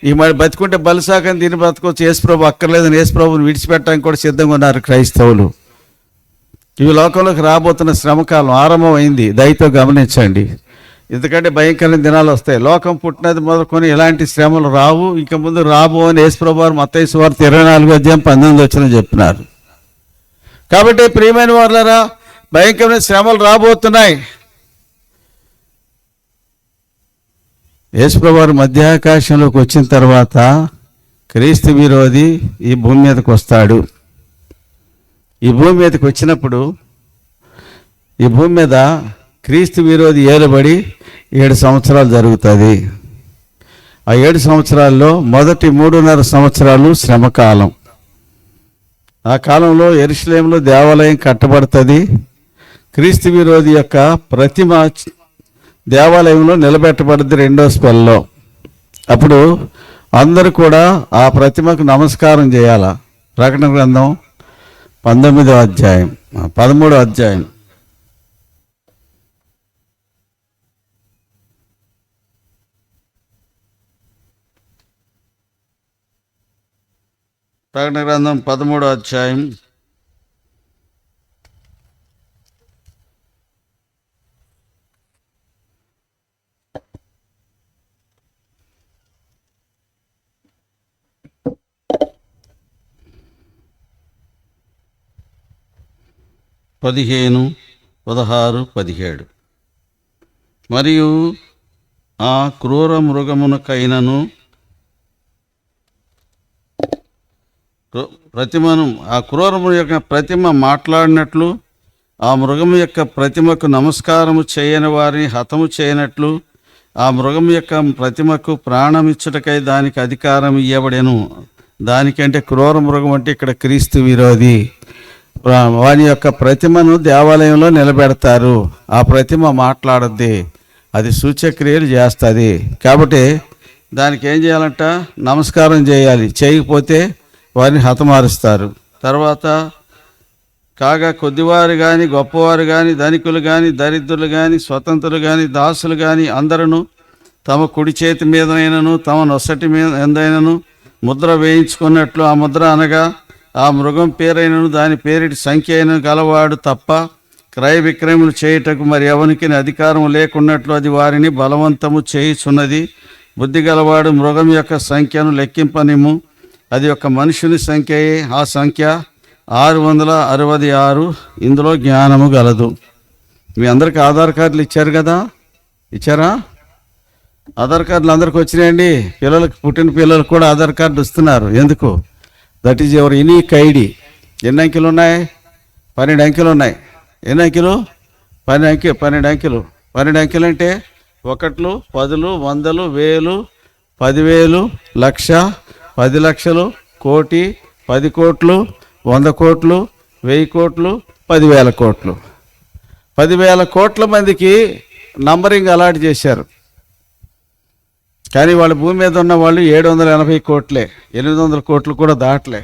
ఈ మరి బతుకుంటే బలిసాకని దీన్ని బతుకోవచ్చు, యేసు ప్రభు అక్కర్లేదని యేసు ప్రభుని విడిచిపెట్టడానికి కూడా సిద్ధంగా ఉన్నారు క్రైస్తవులు. ఈ లోకంలోకి రాబోతున్న శ్రమకాలం ఆరంభం అయింది. దయతో గమనించండి. ఎందుకంటే భయంకరమైన దినాలు వస్తాయి. లోకం పుట్టినది మొదలుకొని ఎలాంటి శ్రమలు రావు, ఇక ముందు రాబో అని యేసు ప్రభువు వారు మత్తయి సువార్త 24వ అధ్యాయం 19వ వచనం చెప్పినారు. కాబట్టి ప్రియమైన వారులారా, భయంకరమైన శ్రమలు రాబోతున్నాయి. యేసు ప్రభువు వారు మధ్యాకాశంలోకి వచ్చిన తర్వాత క్రీస్తు విరోధి ఈ భూమి మీదకి వస్తాడు. ఈ భూమి మీదకి వచ్చినప్పుడు ఈ భూమి మీద క్రీస్తు విరోధి ఏలుబడి 7 సంవత్సరాలు జరుగుతుంది. ఆ 7 సంవత్సరాల్లో మొదటి 3.5 సంవత్సరాలు శ్రమకాలం. ఆ కాలంలో యెరూషలేములో దేవాలయం కట్టబడుతుంది. క్రీస్తు విరోధి యొక్క ప్రతిమ దేవాలయంలో నిలబెట్టబడుద్ది 2వ స్పెల్లో. అప్పుడు అందరూ కూడా ఆ ప్రతిమకు నమస్కారం చేయాల. ప్రకటన గ్రంథం 13వ అధ్యాయం 13వ అధ్యాయం. ప్రకటన గ్రంథం 13వ అధ్యాయం 15, 16, 17. మరియు ఆ క్రూర మృగమునకైనను ప్రతిమను, ఆ క్రూరము యొక్క ప్రతిమ మాట్లాడినట్లు, ఆ మృగము యొక్క ప్రతిమకు నమస్కారము చేయని వారిని హతము చేయనట్లు, ఆ మృగము యొక్క ప్రతిమకు ప్రాణమిచ్చుటకై దానికి అధికారం ఇవ్వబడెను. దానికంటే క్రూర మృగం అంటే ఇక్కడ క్రీస్తు విరోధి. వాని యొక్క ప్రతిమను దేవాలయంలో నిలబెడతారు. ఆ ప్రతిమ మాట్లాడద్ది, అది సూచక్రియలు చేస్తుంది. కాబట్టి దానికి ఏం చేయాలంట? నమస్కారం చేయాలి. చేయకపోతే వారిని హతమారుస్తారు. తర్వాత కాగా కొద్దివారు కానీ, గొప్పవారు కానీ, ధనికులు కానీ, దరిద్రులు కానీ, స్వతంత్రులు కానీ, దాసులు కానీ అందరూ తమ కుడి చేతి మీదనైనను తమ నొసటి మీద ఎందైనను ముద్ర వేయించుకున్నట్లు, ఆ ముద్ర అనగా ఆ మృగం పేరైనను దాని పేరిటి సంఖ్య అయిన గలవాడు తప్ప క్రయ విక్రయములు చేయుటకు మరి ఎవరికి అధికారం లేకున్నట్లు అది వారిని బలవంతము చేయుచున్నది. బుద్ధి గలవాడు మృగం యొక్క సంఖ్యను లెక్కింపనిమ్ము. అది ఒక మనుషుని సంఖ్యయే. ఆ సంఖ్య 666. ఇందులో జ్ఞానము గలదు. మీ అందరికి ఆధార్ కార్డులు ఇచ్చారు కదా? ఇచ్చారా? ఆధార్ కార్డులు అందరికి వచ్చినాయండి. పిల్లలకు, పుట్టిన పిల్లలకు కూడా ఆధార్ కార్డు ఇస్తున్నారు. ఎందుకు? That is your unique ID. ఎన్ని అంకెలు ఉన్నాయి? 12 అంకెలు ఉన్నాయి. ఎన్ని అంకెలు? 12 అంకెలు. 12 అంకెలు అంటే 1, 10, 100, 1000, 10,000, లక్ష, 10 లక్షలు, కోటి, 10 కోట్లు, 100 కోట్లు, 1000 కోట్లు, 10,000 కోట్లు. 10,000 కోట్ల మందికి నంబరింగ్ అలాట్ చేశారు. కానీ వాళ్ళ భూమి మీద ఉన్న వాళ్ళు 780 కోట్లే. 800 కోట్లు కూడా దాటలే.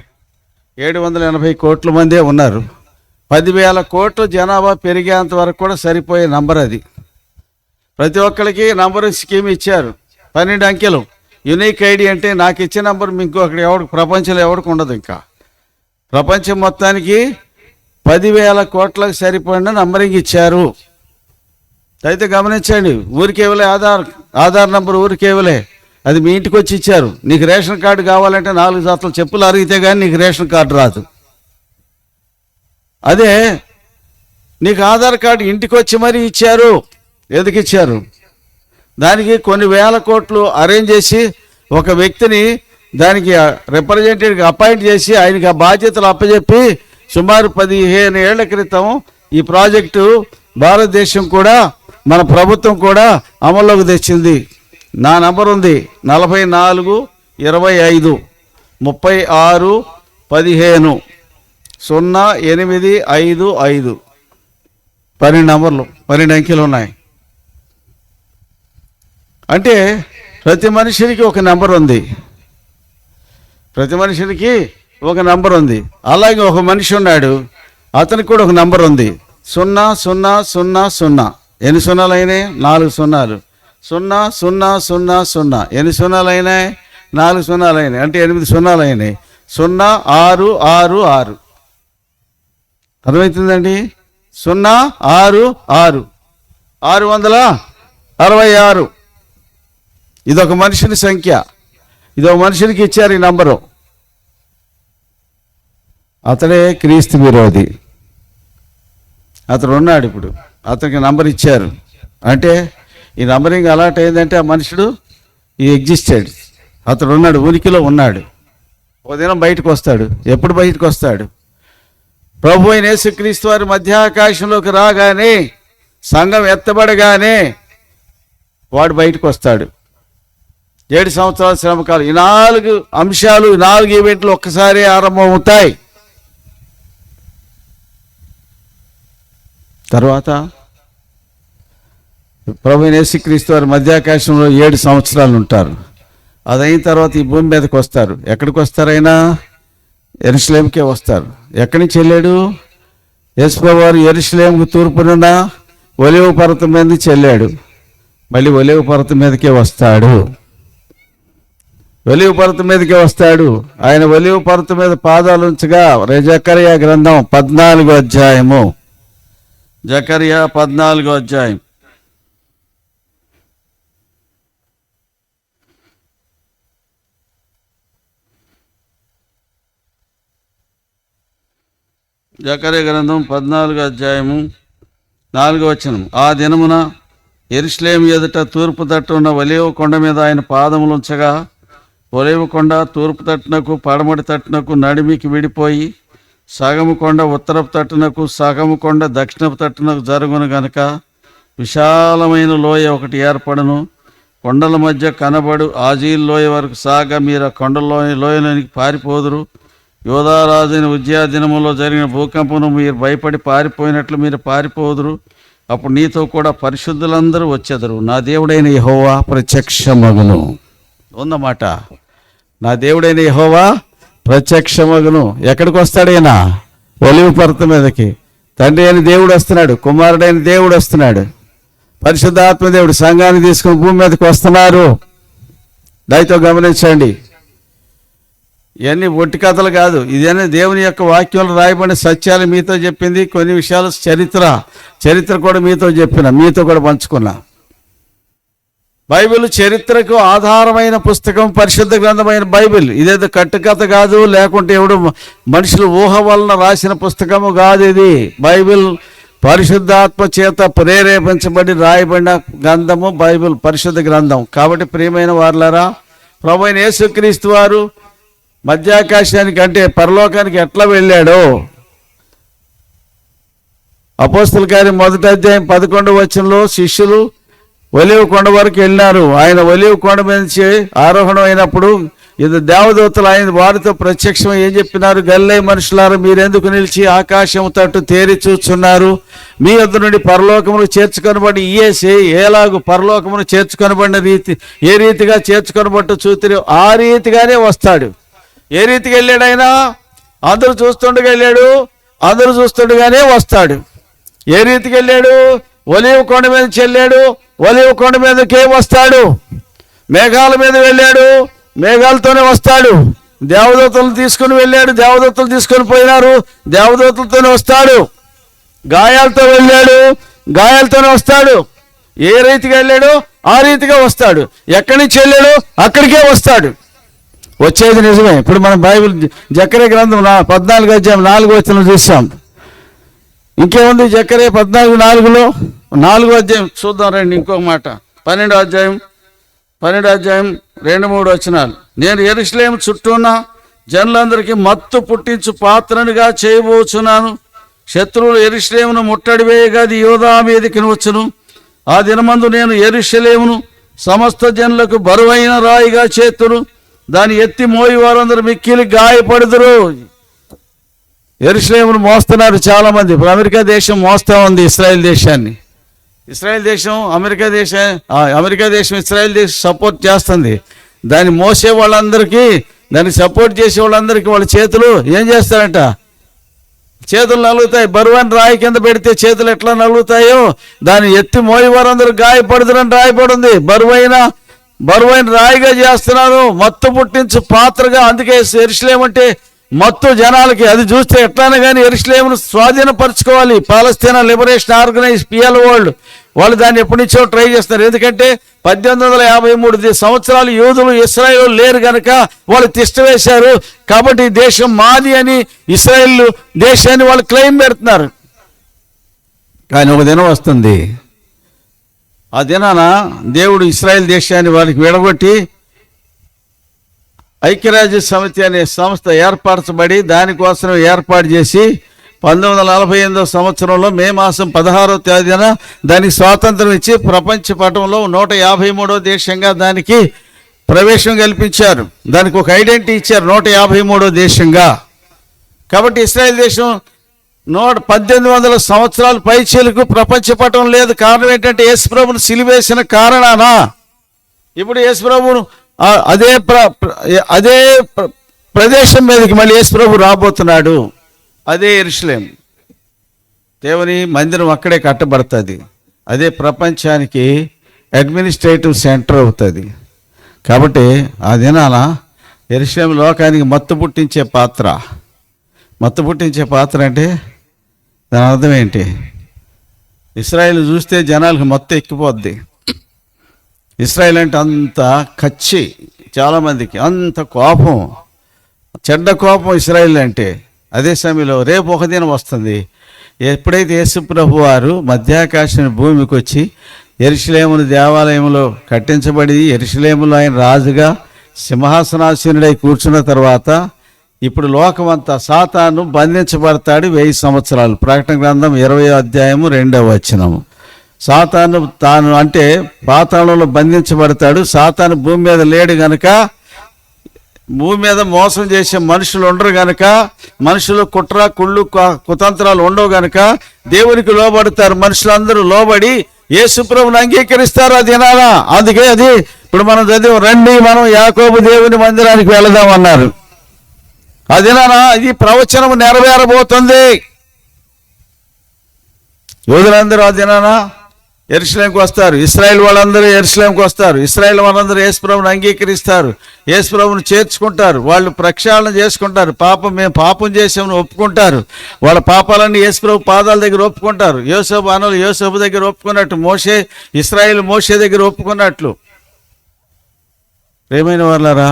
780 కోట్ల మందే ఉన్నారు. 10,000 కోట్ల జనాభా పెరిగేంత వరకు కూడా సరిపోయే నంబర్ అది. ప్రతి ఒక్కరికి నంబరింగ్ స్కీమ్ ఇచ్చారు. 12 అంకెలు యూనిక్ ఐడి. అంటే నాకు ఇచ్చే నంబర్ మీకు అక్కడ ఎవరికి, ప్రపంచంలో ఎవరికి ఉండదు. ఇంకా ప్రపంచం మొత్తానికి 10,000 కోట్లకు సరిపోయిన నంబరింగ్ ఇచ్చారు. అయితే గమనించండి, ఊరికేవలే ఆధార్ నంబర్ ఊరికేవలే, అది మీ ఇంటికి వచ్చి ఇచ్చారు. నీకు రేషన్ కార్డు కావాలంటే 4 జతల చెప్పులు అరిగితే కానీ నీకు రేషన్ కార్డు రాదు. అదే నీకు ఆధార్ కార్డు ఇంటికి వచ్చి మరీ ఇచ్చారు. ఎందుకు ఇచ్చారు? దానికి కొన్ని వేల కోట్లు అరేంజ్ చేసి ఒక వ్యక్తిని దానికి రిప్రజెంటేటివ్గా అపాయింట్ చేసి ఆయనకి ఆ బాధ్యతలు అప్పచెప్పి సుమారు 15 ఏళ్ల క్రితం ఈ ప్రాజెక్టు భారతదేశం కూడా, మన ప్రభుత్వం కూడా అమల్లోకి తెచ్చింది. నా నంబర్ ఉంది 44 25 36 15 0855. 12 నంబర్లు, 12 అంకెలు ఉన్నాయి. అంటే ప్రతి మనిషికి ఒక నెంబర్ ఉంది. ప్రతి మనిషికి ఒక నంబర్ ఉంది. అలాగే ఒక మనిషి ఉన్నాడు, అతనికి కూడా ఒక నంబర్ ఉంది. 0000. ఎన్ని సున్నాలు అయినాయి? 4 సున్నాలు. 0000. ఎన్ని సున్నాలు అయినాయి? 4 సున్నాలు అయినాయి. అంటే 8 సున్నాలు అయినాయి. 0666. అర్థమవుతుందండి? 066 666. ఇదొక మనిషిని సంఖ్య. ఇదొక మనిషికి ఇచ్చారు ఈ నంబరు. అతడే క్రీస్తు విరోధి. అతడు ఉన్నాడు ఇప్పుడు. అతనికి నంబర్ ఇచ్చారు. అంటే ఈ నంబరింగ్ అలాట్ అయిందంటే ఆ మనుషుడు ఈ ఎగ్జిస్టెడ్. అతడు ఉన్నాడు, ఉనికిలో ఉన్నాడు. ఒక దినం బయటకు వస్తాడు. ఎప్పుడు బయటకు వస్తాడు? ప్రభు అయిన యేసుక్రీస్తు వారి మధ్యాకాశంలోకి రాగానే, సంఘం ఎత్తబడగానే వాడు బయటకు వస్తాడు. 7 సంవత్సరాల శ్రమకాలం. ఈ 4 అంశాలు, 4 ఈవెంట్లు ఒక్కసారి ఆరంభం అవుతాయి. తర్వాత ప్రభువైన యేసుక్రీస్తు వారి మధ్యాకాశంలో 7 సంవత్సరాలు ఉంటారు. అదైన తర్వాత ఈ భూమి మీదకి వస్తారు. ఎక్కడికి వస్తారైనా? యెరూషలేముకే వస్తారు. ఎక్కడి నుంచి వెళ్ళాడు? యేసుప్రభువు వారు యెరూషలేముకు తూర్పునున్న ఒలీవ పర్వతం మీద నుంచి వెళ్ళాడు. మళ్ళీ ఒలీవ పర్వతం మీదకే వస్తాడు. ఒలీవ పర్వతం మీదకే వస్తాడు. ఆయన ఒలీవ పర్వతం మీద పాదాలు ఉంచగా జకర్యా గ్రంథం 14వ అధ్యాయము. జకర్యా 14వ అధ్యాయం. జకర్యా గ్రంథం 14వ అధ్యాయము 4వ వచనం. ఆ దినమున యెరూషలేము ఎదుట తూర్పు తట్టు ఉన్న ఒలీవ కొండ మీద ఆయన పాదములు ఉంచగా ఒలీవ కొండ తూర్పు తట్టునకు పడమటి తట్టునకు నడిమికి విడిపోయి సగము కొండ ఉత్తరపు తట్టునకు సగము కొండ దక్షిణపు తట్టునకు జరుగును గనుక విశాలమైన లోయ ఒకటి ఏర్పడను. కొండల మధ్య కనబడు ఆజీల్ లోయ వరకు సాగా మీరు ఆ లోయలోనికి పారిపోదురు. యోధారాజైన ఉజ్జియా దినములో జరిగిన భూకంపము మీరు భయపడి పారిపోయినట్లు మీరు పారిపోదురు. అప్పుడు నీతో కూడా పరిశుద్ధులందరూ వచ్చెదరు. నా దేవుడైన యెహోవా ప్రత్యక్షమగును. ఉందన్నమాట. నా దేవుడైన యెహోవా ప్రత్యక్షమగును. ఎక్కడికి వస్తాడైనా? ఒలీవ పర్వతం మీదకి. తండ్రి అయిన దేవుడు వస్తున్నాడు, కుమారుడైన దేవుడు వస్తున్నాడు, పరిశుద్ధాత్మ దేవుడు సంఘాన్ని తీసుకుని భూమి మీదకి వస్తున్నారు. దయతో గమనించండి. ఇవన్నీ ఒట్టి కథలు కాదు. ఇదన్నీ దేవుని యొక్క వాక్యంలో రాయబడిన సత్యాలు మీతో చెప్పింది. కొన్ని విషయాలు చరిత్ర కూడా మీతో కూడా పంచుకున్నా. బైబిల్ చరిత్రకు ఆధారమైన పుస్తకం, పరిశుద్ధ గ్రంథమైన బైబిల్. ఇదేదో కట్టుకథ కాదు, లేకుంటే ఎవడు మనుషుల ఊహ వలన రాసిన పుస్తకము కాదు. ఇది బైబిల్ పరిశుద్ధాత్మ చేత ప్రేరేపించబడి రాయబడిన గ్రంథము బైబిల్, పరిశుద్ధ గ్రంథం. కాబట్టి ప్రియమైన వారులారా, ప్రభువైన యేసుక్రీస్తు వారు మధ్యాకాశానికి అంటే పరలోకానికి ఎట్లా వెళ్ళాడో అపోస్తలుల కార్యం 1వ అధ్యాయం 11వ వచనంలో శిష్యులు ఒలీవ కొండ వరకు వెళ్ళినారు. ఆయన ఒలీవ కొండ మీద నుంచి ఆరోహణం అయినప్పుడు ఇది దేవదూతలు ఆయన వారితో ప్రత్యక్షం ఏం చెప్పినారు? గలిలయ మనుషులారా, మీరెందుకు నిలిచి ఆకాశం తట్టు తేరి చూస్తున్నారు? మీ వద్ద నుండి పరలోకమును చేర్చుకొనబడి ఏలాగు పరలోకమును చేర్చుకొనబడిన రీతి ఏ రీతిగా చేర్చుకొనబట్టు చూతిరి ఆ రీతిగానే వస్తాడు. ఏ రీతికి వెళ్ళాడు ఆయన? అందరూ చూస్తుండగా వెళ్ళాడు, అందరూ చూస్తుండగానే వస్తాడు. ఏ రీతికి వెళ్ళాడు? ఒలీవ కొండ మీద వెళ్ళాడు, ఒలీవ కొండ మీదకే వస్తాడు. మేఘాల మీద వెళ్ళాడు, మేఘాలతోనే వస్తాడు. దేవదూతలు తీసుకుని వెళ్ళాడు, దేవదూతలు తీసుకొని పోయినారు, దేవదూతలతోనే వస్తాడు. గాయాలతో వెళ్ళాడు, గాయాలతోనే వస్తాడు. ఏ రీతిగా వెళ్ళాడు ఆ రీతిగా వస్తాడు. ఎక్కడి నుంచి వెళ్ళాడు అక్కడికే వస్తాడు. వచ్చేది నిజమే. ఇప్పుడు మనం బైబిల్ జకర్యా గ్రంథం 14వ అధ్యాయం 4వ వచనం చూసాం. ఇంకేముంది జకర్యా 14:4లో 4వ అధ్యాయం చూద్దాం రండి. ఇంకొక మాట 12వ అధ్యాయం 2-3 వచనాలు. నేను యెరూషలేము చుట్టూ ఉన్న జనులందరికీ మత్తు పుట్టించు పాత్రనుగా చేయబోచున్నాను. శత్రువులు యెరూషలేమును ముట్టడి వేయగా అది యోధా మీదికి వచ్చును. ఆ దినమందు నేను యెరూషలేమును సమస్త జనులకు బరువైన రాయిగా చేతును. దాన్ని ఎత్తి మోయి వారందరూ మిక్కిలి గాయపడుదురు. యెరూషలేమును మోస్తున్నారు చాలామంది. ఇప్పుడు అమెరికా దేశం మోస్తూ ఉంది ఇస్రాయేల్ దేశాన్ని. ఇస్రాయేల్ దేశం అమెరికా దేశం ఇస్రాయేల్ దేశం సపోర్ట్ చేస్తుంది. దాన్ని మోసే వాళ్ళందరికీ, దాన్ని సపోర్ట్ చేసే వాళ్ళందరికీ వాళ్ళ చేతులు ఏం చేస్తారంట? చేతులు నలుగుతాయి. బరువైన రాయి కింద పెడితే చేతులు ఎట్లా నలుగుతాయో దాన్ని ఎత్తి మోయి వారందరూ గాయపడుదురని రాయబడింది. బరువైన రాయిగా చేస్తున్నాను, మత్తు పుట్టించు పాత్రగా. అందుకే యెరూషలేము అంటే మత్తు జనాలకి. అది చూస్తే ఎట్లానే కానీ యెరూషలేమును స్వాధీనపరచుకోవాలి. పాలస్తీనా లిబరేషన్ ఆర్గనైజ్ పిఎల్ వాళ్ళు దాన్ని ఎప్పటి నుంచో ట్రై చేస్తున్నారు. ఎందుకంటే 1853 సంవత్సరాలు యూదులు ఇశ్రాయేలు లేరు కనుక వాళ్ళు తిష్ట వేశారు. కాబట్టి ఈ దేశం మాది అని ఇశ్రాయేల్ దేశాన్ని వాళ్ళు క్లెయిమ్ పెడుతున్నారు. కానీ ఒక దినం వస్తుంది, ఆ దినాన దేవుడు ఇశ్రాయేల్ దేశాన్ని వారికి విడగొట్టి ఐక్యరాజ్య సమితి అనే సంస్థ ఏర్పరచబడి దానికోసం ఏర్పాటు చేసి 1948వ సంవత్సరంలో మే మాసం 16వ తేదీన దానికి స్వాతంత్రం ఇచ్చి ప్రపంచ పటంలో 153వ దేశంగా దానికి ప్రవేశం కల్పించారు. దానికి ఒక ఐడెంటిటీ ఇచ్చారు, 153వ దేశంగా. కాబట్టి ఇశ్రాయేల్ దేశం 1800 సంవత్సరాల పైచీలకు ప్రపంచ పటం లేదు. కారణం ఏంటంటే యేసుప్రభుని సిలువేసిన కారణాన ఇప్పుడు యేసుప్రభును అదే ప్రదేశం మీదకి మళ్ళీ యేసుప్రభు రాబోతున్నాడు. అదే యెరూషలేము. దేవుని మందిరం అక్కడే కట్టబడుతుంది. అదే ప్రపంచానికి అడ్మినిస్ట్రేటివ్ సెంటర్ అవుతుంది. కాబట్టి ఆ దినాన యెరూషలేము లోకానికి మత్తు పుట్టించే పాత్ర. మత్తు పుట్టించే పాత్ర అంటే దాని అర్థం ఏంటి? ఇశ్రాయేల్ చూస్తే జనాలకు మత్తు ఎక్కిపోద్ది. ఇశ్రాయేల్ అంటే అంత కచ్చి, చాలామందికి అంత కోపం, చెడ్డ కోపం ఇశ్రాయేల్ అంటే. అదే సమయంలో రేపు ఒక దినం వస్తుంది, ఎప్పుడైతే యేసు ప్రభు వారు మధ్యాకాశం భూమికి వచ్చి యెరూషలేమును దేవాలయంలో కట్టించబడి యెరూషలేములో ఆయన రాజుగా సింహాసనాసీనుడై కూర్చున్న తర్వాత ఇప్పుడు లోకమంతా సాతాను బంధించబడతాడు 1000 సంవత్సరాలు. ప్రకటన గ్రంథం 20వ అధ్యాయము 2వ వచనము. సాతాను తాను అంటే పాతాళంలో బంధించబడతాడు. సాతాను భూమి మీద లేడు గనుక, భూమి మీద మోసం చేసే మనుషులు ఉండరు గనుక, మనుషులు కుట్ర కుళ్ళు కుతంత్రాలు ఉండవు గనుక దేవునికి లోబడతారు. మనుషులందరూ లోబడి యేసుప్రభుని అంగీకరిస్తారు. అది వినాలా? అందుకే అది ఇప్పుడు మనం చదివాం, రండి మనం యాకోబు దేవుని మందిరానికి వెళదాం అన్నారు. అదినానా ఈ ప్రవచనం నెరవేరబోతుంది. యోధులందరూ ఆ దినాన యెరూషలేముకి వస్తారు. ఇశ్రాయేల్ వాళ్ళందరూ యెరూషలేముకి వస్తారు. ఇశ్రాయేల్ వాళ్ళందరూ యేసుప్రభుని అంగీకరిస్తారు, యేసుప్రభుని చేర్చుకుంటారు. వాళ్ళు ప్రక్షాళన చేసుకుంటారు. మేము పాపం చేసామని ఒప్పుకుంటారు. వాళ్ళ పాపాలన్నీ యేసుప్రభు పాదాల దగ్గర ఒప్పుకుంటారు. యోసేపు అనులు యోసేపు దగ్గర ఒప్పుకున్నట్టు, మోషే ఇశ్రాయేల్ మోషే దగ్గర ఒప్పుకున్నట్లు. ప్రియమైన వాళ్ళారా,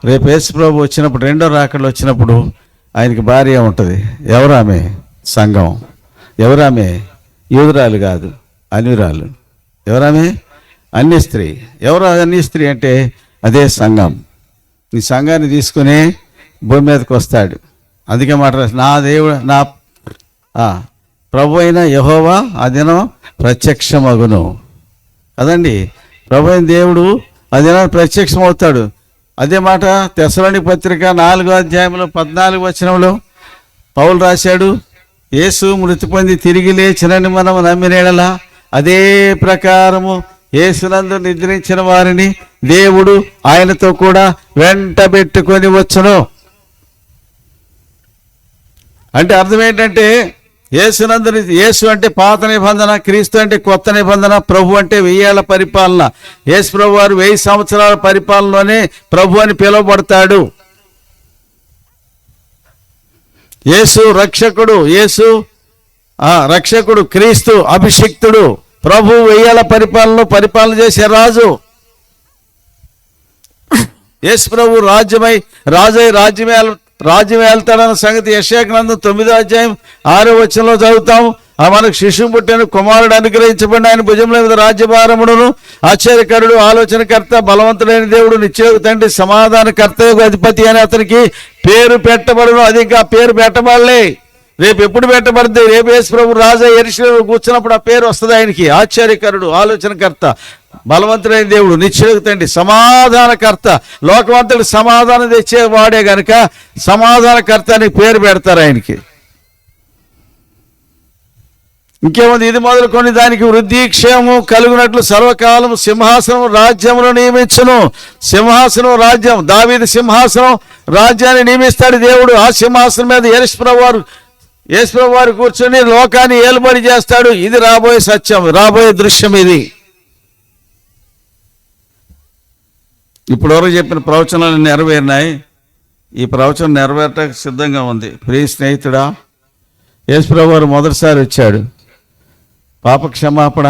రేపు యేసుప్రభు వచ్చినప్పుడు, రెండో రాకడలో వచ్చినప్పుడు ఆయనకి భార్య ఉంటుంది. ఎవరామె? సంఘం. ఎవరామె? యూదురాలు కాదు, అన్యురాలు. ఎవరామె? అన్య స్త్రీ. ఎవరు అన్య స్త్రీ అంటే అదే సంఘం. ఈ సంఘాన్ని తీసుకుని భూమి మీదకి వస్తాడు. అందుకే మాట నా దేవుడు నా ప్రభు అయిన యెహోవా ఆ దినం ప్రత్యక్షమగును కదండి. ప్రభు అయిన దేవుడు ఆ దినాన్ని ప్రత్యక్షం అవుతాడు. అదే మాట తెస్సలోనిక పత్రిక 4వ అధ్యాయంలో 14వ వచనంలో పౌలు రాశాడు, యేసు మృతి పొంది తిరిగి లేచినని మనం నమ్మినేడలా అదే ప్రకారము యేసునందు నిద్రించిన వారిని దేవుడు ఆయనతో కూడా వెంటబెట్టుకొని వచ్చును. అంటే అర్థం ఏంటంటే యేసునందు, యేసు అంటే పాత నిబంధన, క్రీస్తు అంటే కొత్త నిబంధన, ప్రభు అంటే 1000 ఏళ్ల పరిపాలన. యేసు ప్రభు వారు 1000 సంవత్సరాల పరిపాలనలోనే ప్రభు అని పిలువబడతాడు. యేసు రక్షకుడు, యేసు రక్షకుడు, క్రీస్తు అభిషిక్తుడు, ప్రభు 1000 ఏళ్ల పరిపాలనలో పరిపాలన చేసే రాజు. యేసు ప్రభు రాజ్యం వెళ్తాడన్న సంగతి యెషయా గ్రంథం 9వ అధ్యాయం 6వ వచనంలో చదువుతాం. మనకు శిశువు పుట్టిన కుమారుడు అనుగ్రహించబడిన ఆయన భుజంలో మీద రాజ్యభారముడును, ఆశ్చర్యకరుడు, ఆలోచనకర్త, బలవంతుడైన దేవుడు, నిత్యోగ తండ్రి, సమాధానకర్త, అధిపతి అని అతనికి పేరు పెట్టబడును. అది ఇంకా పేరు పెట్టబడలే. రేపు ఎప్పుడు పెట్టబడితే రేపు యేసు ప్రభు రాజా యెరూషలేములో కూర్చున్నప్పుడు ఆ పేరు వస్తుంది ఆయనకి. ఆశ్చర్యకరుడు, ఆలోచనకర్త, బలవంతుడైన దేవుడు, నిత్యోగ తండ్రి, సమాధానకర్త. లోకవంతుడికి సమాధానం తెచ్చేవాడే గనుక సమాధానకర్త అని పేరు పెడతారు ఆయనకి. ఇంకేముంది? ఇది మొదలుకొని దానికి వృద్ధి క్షేమము కలుగునట్లు సర్వకాలం సింహాసనం రాజ్యమును నియమించును. సింహాసనం రాజ్యం, దావీదు సింహాసనం రాజ్యాన్ని నియమిస్తాడు దేవుడు. ఆ సింహాసనం మీద యేసు ప్రభు వారు కూర్చొని లోకాన్ని ఏలుబడి చేస్తాడు. ఇది రాబోయే సత్యం, రాబోయే దృశ్యం. ఇది ఇప్పటివరకు చెప్పిన ప్రవచనాలు నెరవేరినాయి. ఈ ప్రవచనం నెరవేరటానికి సిద్ధంగా ఉంది. ప్రియ స్నేహితుడా, యేసు ప్రభు వారు మొదటిసారి వచ్చాడు. పాప క్షమాపణ,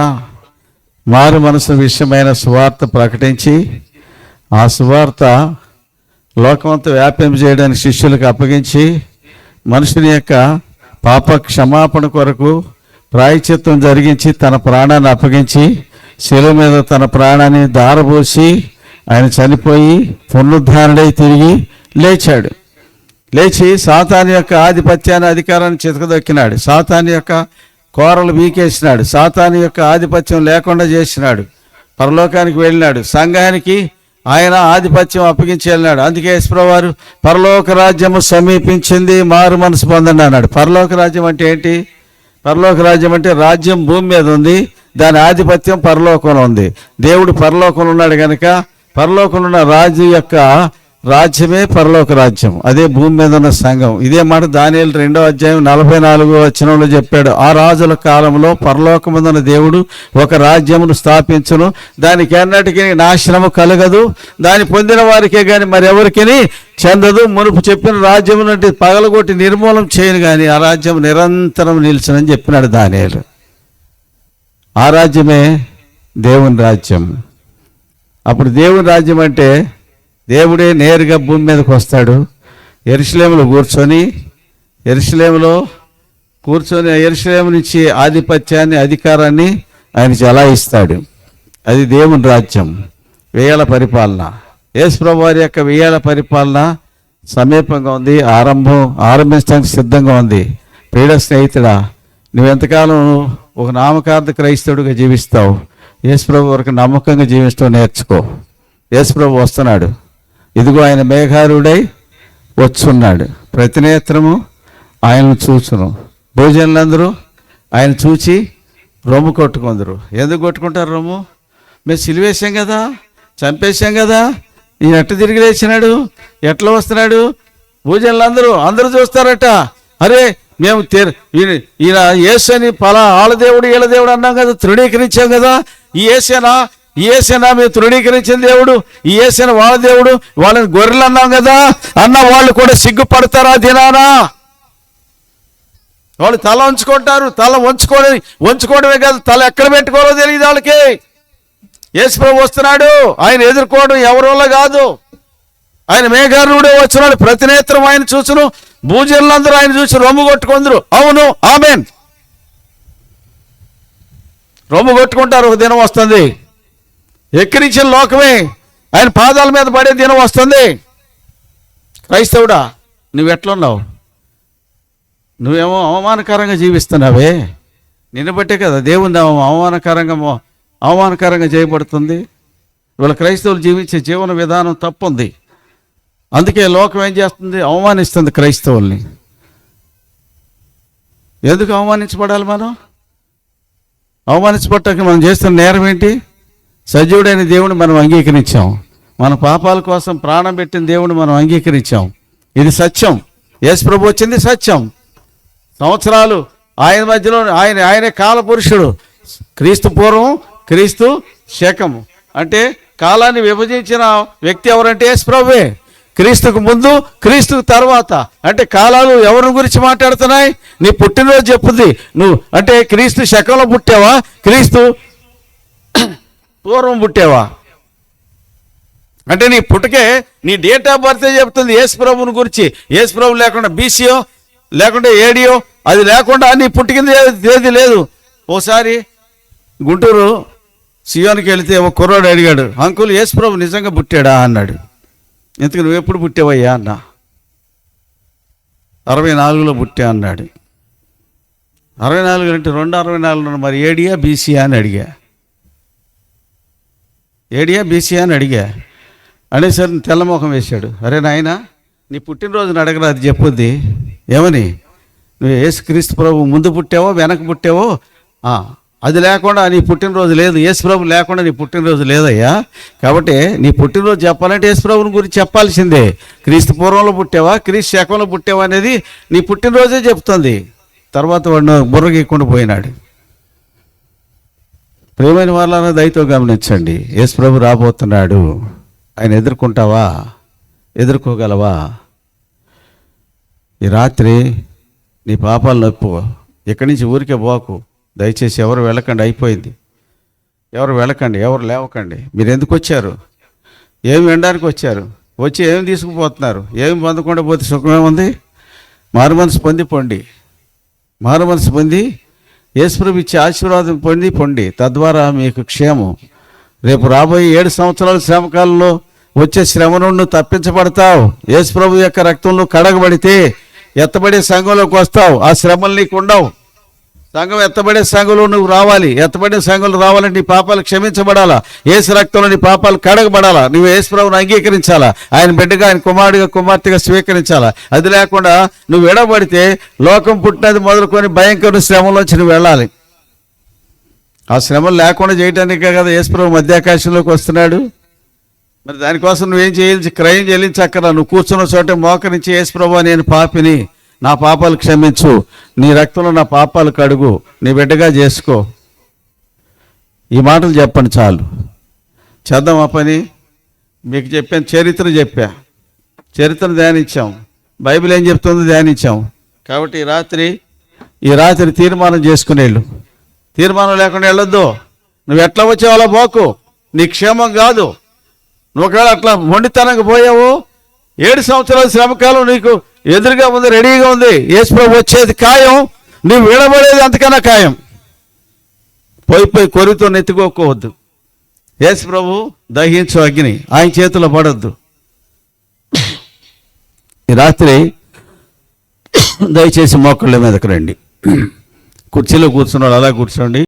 మారు మనసు విషయమైన సువార్త ప్రకటించి ఆ సువార్త లోకమంతా వ్యాప్యం చేయడానికి శిష్యులకు అప్పగించి మనుషుని యొక్క పాప క్షమాపణ కొరకు ప్రాయశ్చిత్తం జరిగించి తన ప్రాణాన్ని అప్పగించి శిలువ మీద తన ప్రాణాన్ని దారబోసి ఆయన చనిపోయి పునరుద్ధరణై తిరిగి లేచాడు. లేచి సాతాను యొక్క ఆధిపత్యాన్ని, అధికారాన్ని చితకదొక్కినాడు. సాతాను యొక్క కోరలు వీకేసినాడు. సాతాను యొక్క ఆధిపత్యం లేకుండా చేసినాడు. పరలోకానికి వెళ్ళినాడు. సంఘానికి ఆయన ఆధిపత్యం అప్పగించి వెళ్ళినాడు. అందుకే యేసుప్రభువు వారు పరలోక రాజ్యము సమీపించింది, మారు మనసు పొందండి అన్నాడు. పరలోక రాజ్యం అంటే ఏంటి? పరలోక రాజ్యం అంటే రాజ్యం భూమి మీద ఉంది, దాని ఆధిపత్యం పరలోకంలో ఉంది. దేవుడు పరలోకంలో ఉన్నాడు కనుక పరలోకంలో ఉన్న రాజు యొక్క రాజ్యమే పరలోక రాజ్యం, అదే భూమి మీద ఉన్న సంఘం. ఇదే మాట దానియేలు 2:44 చెప్పాడు. ఆ రాజుల కాలంలో పరలోకముందున్న దేవుడు ఒక రాజ్యమును స్థాపించును, దానికి ఎన్నటికీ నాశనము కలగదు, దాన్ని పొందిన వారికే కానీ మరెవరికి చెందదు. మునుపు చెప్పిన రాజ్యం నుండి పగలగొట్టి నిర్మూలం చేయను కానీ ఆ రాజ్యం నిరంతరం నిలిచునని చెప్పినాడు దానియేలు. ఆ రాజ్యమే దేవుని రాజ్యం. అప్పుడు దేవుని రాజ్యం అంటే దేవుడే నేరుగా భూమి మీదకి వస్తాడు. యెరూషలేములో కూర్చొని యెరూషలేము నుంచి ఆధిపత్యాన్ని, అధికారాన్ని ఆయన చలాయిస్తాడు. అది దేవుని రాజ్యం, 1000 ఏళ్ల పరిపాలన. యేసుప్రభువు వారి యొక్క 1000 ఏళ్ల పరిపాలన సమీపంగా ఉంది, ఆరంభించడానికి సిద్ధంగా ఉంది. ప్రియ స్నేహితుడా, నువ్వెంతకాలం ఒక నామకార్థ క్రైస్తవుడిగా జీవిస్తావు? యేసుప్రభువు వరకు నమ్మకంగా జీవిస్తూ నేర్చుకో. యేసుప్రభువు వస్తున్నాడు, ఇదిగో ఆయన మేఘారుడై వచ్చున్నాడు, ప్రతి నేత్రము ఆయనను చూచును. భోజనులందరూ ఆయన చూచి రొమ్ము కొట్టుకుందరు. ఎందుకు కొట్టుకుంటారు రొమ్ము? మేము సిలువేశాం కదా, చంపేశాం కదా, ఈయన ఎట్ట తిరిగి లేచినాడు, ఎట్లా వస్తున్నాడు? అందరూ చూస్తారట, అరే మేము ఈయన యేసు అని ఆళ్ళ దేవుడు వీళ్ళ దేవుడు అన్నాం కదా, తృణీకరించాం కదా, ఈ యేసేనా మేము తృణీకరించిన దేవుడు, ఈ యేసేన వాళ్ళ దేవుడు, వాళ్ళని గొర్రెలు అన్నాం కదా అన్న వాళ్ళు కూడా సిగ్గుపడతారా దినానా? వాళ్ళు తల ఉంచుకుంటారు. తల వంచుకోవడమే కాదు, తల ఎక్కడ పెట్టుకోవాలో తెలియదు వాళ్ళకి. యేసుప్రభువు వస్తున్నాడు, ఆయన ఎదుర్కోవడం ఎవరి వల్ల కాదు. ఆయన మేఘారుడే వచ్చినాడు, ప్రతి నేత్రం ఆయన చూసును, భూజనులందరూ ఆయన చూసి రొమ్ము కొట్టుకుందరు. అవును, ఆమేన్. రొమ్ము కొట్టుకుంటారు. ఒక దినం వస్తుంది, ఎక్కిరించిన లోకమే ఆయన పాదాల మీద పడే దినం వస్తుంది. క్రైస్తవుడా, నువ్వెట్లున్నావు? నువ్వేమో అవమానకరంగా జీవిస్తున్నావే, నిన్ను బట్టే కదా దేవుని అవమానకరంగా చేయబడుతుంది. ఇవాళ క్రైస్తవులు జీవించే జీవన విధానం తప్పుంది. అందుకే లోకం ఏం చేస్తుంది? అవమానిస్తుంది క్రైస్తవుల్ని. ఎందుకు అవమానించబడాలి? అవమానించబట్టక మనం చేస్తున్న నేరం ఏంటి? సజీవుడైన దేవుని మనం అంగీకరించాం, మన పాపాల కోసం ప్రాణం పెట్టిన దేవుని మనం అంగీకరించాం. ఇది సత్యం. యేసుప్రభువు వచ్చింది సత్యం. సంవత్సరాలు ఆయన మధ్యలో ఆయనే కాలపురుషుడు. క్రీస్తు పూర్వం, క్రీస్తు శకము. అంటే కాలాన్ని విభజించిన వ్యక్తి ఎవరంటే యేసుప్రభువే. క్రీస్తుకు ముందు, క్రీస్తుకు తర్వాత. అంటే కాలాలు ఎవరి గురించి మాట్లాడుతున్నాయి? నీ పుట్టినరోజు చెప్పుద్ది. నువ్వు అంటే క్రీస్తు శకంలో పుట్టావా, క్రీస్తు పూర్వం పుట్టావా? అంటే నీ పుట్టుకే, నీ డేట్ ఆఫ్ బర్త్ చెప్తుంది యేసుప్రభుని గురించి. యేసుప్రభు లేకుండా బీసీయో లేకుంటే ఏడియో అది లేకుండా నీ పుట్టికింది ఏది లేదు. ఓసారి గుంటూరు సియోనికి వెళితే ఒక కుర్రాడు అడిగాడు, అంకుల్ యేసుప్రభు నిజంగా పుట్టాడా అన్నాడు. ఇంతకు నువ్వు ఎప్పుడు పుట్టావయ్యా అన్న. 64లో పుట్టా అన్నాడు. 64 అంటే 264 మరి ఏడియా బీసీయా అని అడిగా. అనేసరి తెల్లమోహం వేశాడు. అరే నాయన, నీ పుట్టినరోజుని అడగరా, అది చెప్పుద్ది. ఏమని? నువ్వు యేసుక్రీస్తు ప్రభు ముందు పుట్టావో వెనక పుట్టావో, అది లేకుండా నీ పుట్టినరోజు లేదు. యేసుప్రభు లేకుండా నీ పుట్టినరోజు లేదయ్యా. కాబట్టి నీ పుట్టినరోజు చెప్పాలంటే యేసుప్రభుని గురించి చెప్పాల్సిందే. క్రీస్తు పూర్వంలో పుట్టావా, క్రీస్తు శకంలో పుట్టావా అనేది నీ పుట్టినరోజే చెప్తుంది. తర్వాత వాడు బుర్రగీక్కుండా పోయినాడు. ప్రియమైన వాళ్ళని దయతో గమనించండి. యేసుప్రభు రాబోతున్నాడు. ఆయన ఎదుర్కొంటావా? ఎదుర్కోగలవా? ఈ రాత్రి నీ పాపాలు నొప్పు. ఇక్కడి నుంచి ఊరికే పోకు. దయచేసి ఎవరు వెళ్ళకండి, అయిపోయింది. ఎవరు వెళ్ళకండి, ఎవరు లేవకండి. మీరు ఎందుకు వచ్చారు? ఏమి వినడానికి వచ్చారు? వచ్చి ఏమి తీసుకుపోతున్నారు? ఏమి పొందకుండా పోతే సుఖమేముంది? మారుమనసు పొంది మారుమనసు పొంది యేసుప్రభు ఇచ్చే ఆశీర్వాదం పొంది తద్వారా మీకు క్షేమం. రేపు రాబోయే 7 సంవత్సరాల శ్రమకాలంలో వచ్చే శ్రమ నుండి తప్పించబడతావు. యేసుప్రభు యొక్క రక్తంలో కడగబడితే ఎత్తబడే సంఘంలోకి వస్తావు. ఆ శ్రమలు నీకు ఉండవు. సంఘం ఎత్తబడే సంఘంలో నువ్వు రావాలి. ఎత్తబడే సంఘంలో రావాలంటే నీ పాపాలు క్షమించబడాలా, యేసు రక్తంలో నీ పాపాలు కడగబడాలా, నువ్వు యేసు ప్రభువుని అంగీకరించాలా, ఆయన బిడ్డగా, ఆయన కుమారుడిగా, కుమార్తెగా స్వీకరించాలా. అది లేకుండా నువ్వు విడబడితే లోకం పుట్టినది మొదలుకొని భయంకర శ్రమలోంచి నువ్వు వెళ్ళాలి. ఆ శ్రమలు లేకుండా చేయడానికే కదా యేసు ప్రభు మధ్యాకాశంలోకి వస్తున్నాడు. మరి దానికోసం నువ్వేం చేయాలి? క్రయం చెల్లించక్కరా. నువ్వు కూర్చున్న చోట మోకరించి యేసు ప్రభు నేను పాపిని, నా పాపాలు క్షమించు, నీ రక్తంలో నా పాపాలు కడుగు, నీ బిడ్డగా చేసుకో. ఈ మాటలు చెప్పండి చాలు. చేద్దాం ఆ పని. మీకు చెప్పాను, చరిత్ర చెప్పా, చరిత్రను ధ్యానించాం, బైబిల్ ఏం చెప్తుందో ధ్యానించాం. కాబట్టి ఈ రాత్రి తీర్మానం చేసుకుని వెళ్ళు. తీర్మానం లేకుండా వెళ్ళొద్దు. నువ్వు ఎట్లా వచ్చావు అలా పోకు, నీ క్షేమం కాదు. నువ్వు ఒకవేళ అట్లా మొండితనంగా పోయావు, 7 సంవత్సరాల శ్రమకాలం నీకు ఎదురుగా ఉంది, రెడీగా ఉంది. యేసు ప్రభు వచ్చేది ఖాయం, నువ్వు విడబడేది అంతకన్నా ఖాయం. పోయి కొరితో నెత్తుకోవద్దు. యేసు ప్రభు దహించు అగ్ని, ఆయన చేతిలో పడొద్దు. ఈ రాత్రి దయచేసి మోకాళ్ళ మీదకి రండి. కుర్చీలో కూర్చున్నాడు, అలా కూర్చోండి.